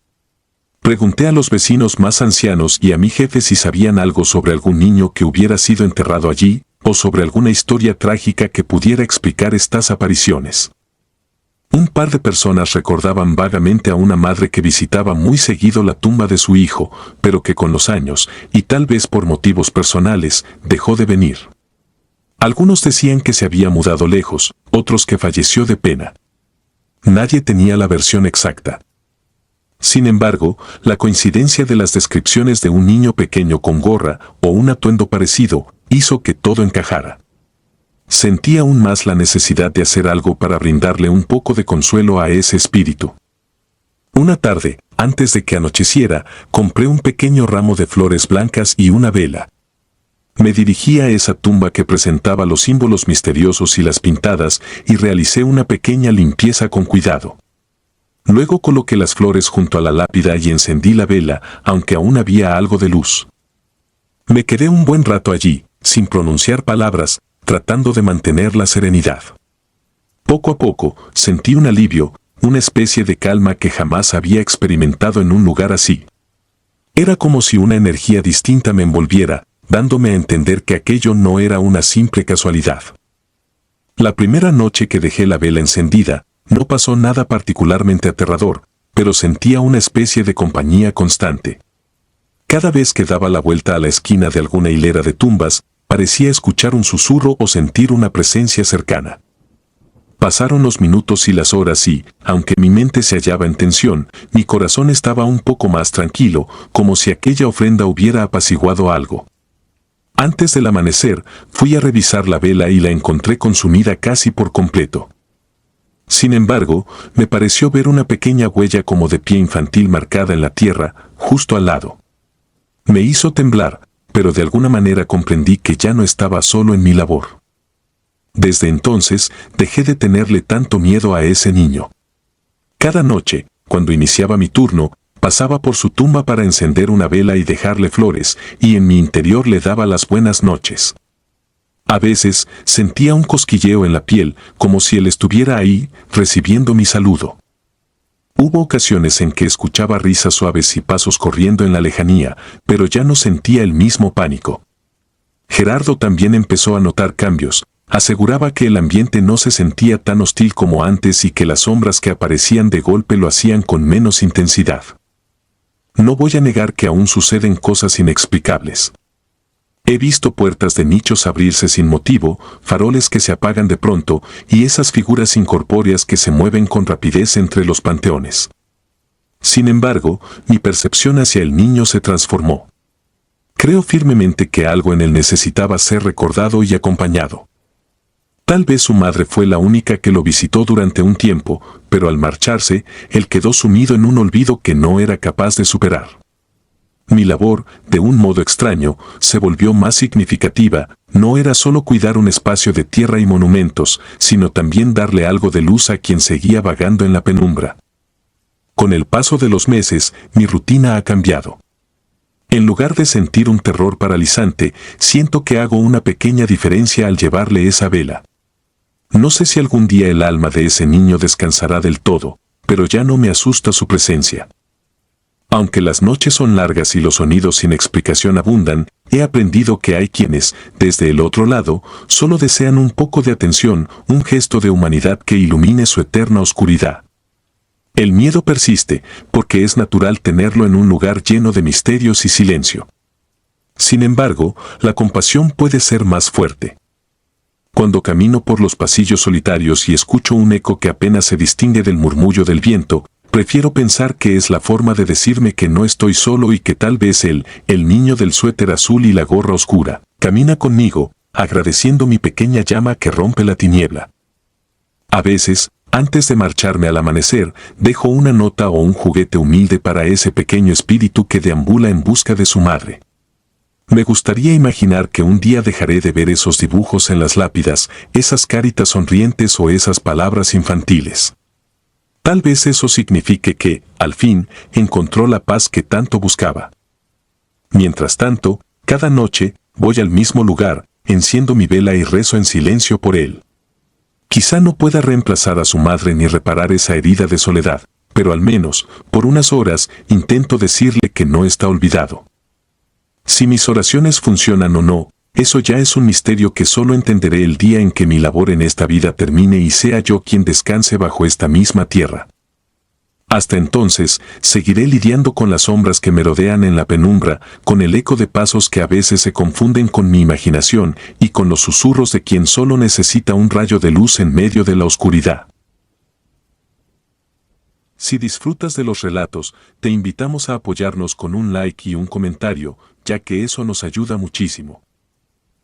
Pregunté a los vecinos más ancianos y a mi jefe si sabían algo sobre algún niño que hubiera sido enterrado allí, o sobre alguna historia trágica que pudiera explicar estas apariciones. Un par de personas recordaban vagamente a una madre que visitaba muy seguido la tumba de su hijo, pero que con los años, y tal vez por motivos personales, dejó de venir. Algunos decían que se había mudado lejos, otros que falleció de pena. Nadie tenía la versión exacta. Sin embargo, la coincidencia de las descripciones de un niño pequeño con gorra o un atuendo parecido hizo que todo encajara. Sentí aún más la necesidad de hacer algo para brindarle un poco de consuelo a ese espíritu. Una tarde, antes de que anocheciera, compré un pequeño ramo de flores blancas y una vela. Me dirigí a esa tumba que presentaba los símbolos misteriosos y las pintadas y realicé una pequeña limpieza con cuidado. Luego coloqué las flores junto a la lápida y encendí la vela, aunque aún había algo de luz. Me quedé un buen rato allí, sin pronunciar palabras, tratando de mantener la serenidad. Poco a poco, sentí un alivio, una especie de calma que jamás había experimentado en un lugar así. Era como si una energía distinta me envolviera, dándome a entender que aquello no era una simple casualidad. La primera noche que dejé la vela encendida, no pasó nada particularmente aterrador, pero sentía una especie de compañía constante. Cada vez que daba la vuelta a la esquina de alguna hilera de tumbas, parecía escuchar un susurro o sentir una presencia cercana. Pasaron los minutos y las horas y, aunque mi mente se hallaba en tensión, mi corazón estaba un poco más tranquilo, como si aquella ofrenda hubiera apaciguado algo. Antes del amanecer, fui a revisar la vela y la encontré consumida casi por completo. Sin embargo, me pareció ver una pequeña huella como de pie infantil marcada en la tierra, justo al lado. Me hizo temblar, pero de alguna manera comprendí que ya no estaba solo en mi labor. Desde entonces, dejé de tenerle tanto miedo a ese niño. Cada noche, cuando iniciaba mi turno, pasaba por su tumba para encender una vela y dejarle flores, y en mi interior le daba las buenas noches. A veces, sentía un cosquilleo en la piel, como si él estuviera ahí, recibiendo mi saludo. Hubo ocasiones en que escuchaba risas suaves y pasos corriendo en la lejanía, pero ya no sentía el mismo pánico. Gerardo también empezó a notar cambios. Aseguraba que el ambiente no se sentía tan hostil como antes y que las sombras que aparecían de golpe lo hacían con menos intensidad. No voy a negar que aún suceden cosas inexplicables. He visto puertas de nichos abrirse sin motivo, faroles que se apagan de pronto y esas figuras incorpóreas que se mueven con rapidez entre los panteones. Sin embargo, mi percepción hacia el niño se transformó. Creo firmemente que algo en él necesitaba ser recordado y acompañado. Tal vez su madre fue la única que lo visitó durante un tiempo, pero al marcharse, él quedó sumido en un olvido que no era capaz de superar. Mi labor, de un modo extraño, se volvió más significativa. No era solo cuidar un espacio de tierra y monumentos, sino también darle algo de luz a quien seguía vagando en la penumbra. Con el paso de los meses, mi rutina ha cambiado. En lugar de sentir un terror paralizante, siento que hago una pequeña diferencia al llevarle esa vela. No sé si algún día el alma de ese niño descansará del todo, pero ya no me asusta su presencia. Aunque las noches son largas y los sonidos sin explicación abundan, he aprendido que hay quienes, desde el otro lado, solo desean un poco de atención, un gesto de humanidad que ilumine su eterna oscuridad. El miedo persiste, porque es natural tenerlo en un lugar lleno de misterios y silencio. Sin embargo, la compasión puede ser más fuerte. Cuando camino por los pasillos solitarios y escucho un eco que apenas se distingue del murmullo del viento, prefiero pensar que es la forma de decirme que no estoy solo y que tal vez él, el niño del suéter azul y la gorra oscura, camina conmigo, agradeciendo mi pequeña llama que rompe la tiniebla. A veces, antes de marcharme al amanecer, dejo una nota o un juguete humilde para ese pequeño espíritu que deambula en busca de su madre. Me gustaría imaginar que un día dejaré de ver esos dibujos en las lápidas, esas caritas sonrientes o esas palabras infantiles. Tal vez eso signifique que, al fin, encontró la paz que tanto buscaba. Mientras tanto, cada noche, voy al mismo lugar, enciendo mi vela y rezo en silencio por él. Quizá no pueda reemplazar a su madre ni reparar esa herida de soledad, pero al menos, por unas horas, intento decirle que no está olvidado. Si mis oraciones funcionan o no, eso ya es un misterio que solo entenderé el día en que mi labor en esta vida termine y sea yo quien descanse bajo esta misma tierra. Hasta entonces, seguiré lidiando con las sombras que me rodean en la penumbra, con el eco de pasos que a veces se confunden con mi imaginación y con los susurros de quien solo necesita un rayo de luz en medio de la oscuridad. Si disfrutas de los relatos, te invitamos a apoyarnos con un like y un comentario, ya que eso nos ayuda muchísimo.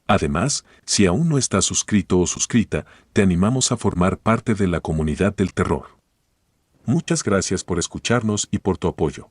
Además, si aún no estás suscrito o suscrita, te animamos a formar parte de la comunidad del terror. Muchas gracias por escucharnos y por tu apoyo.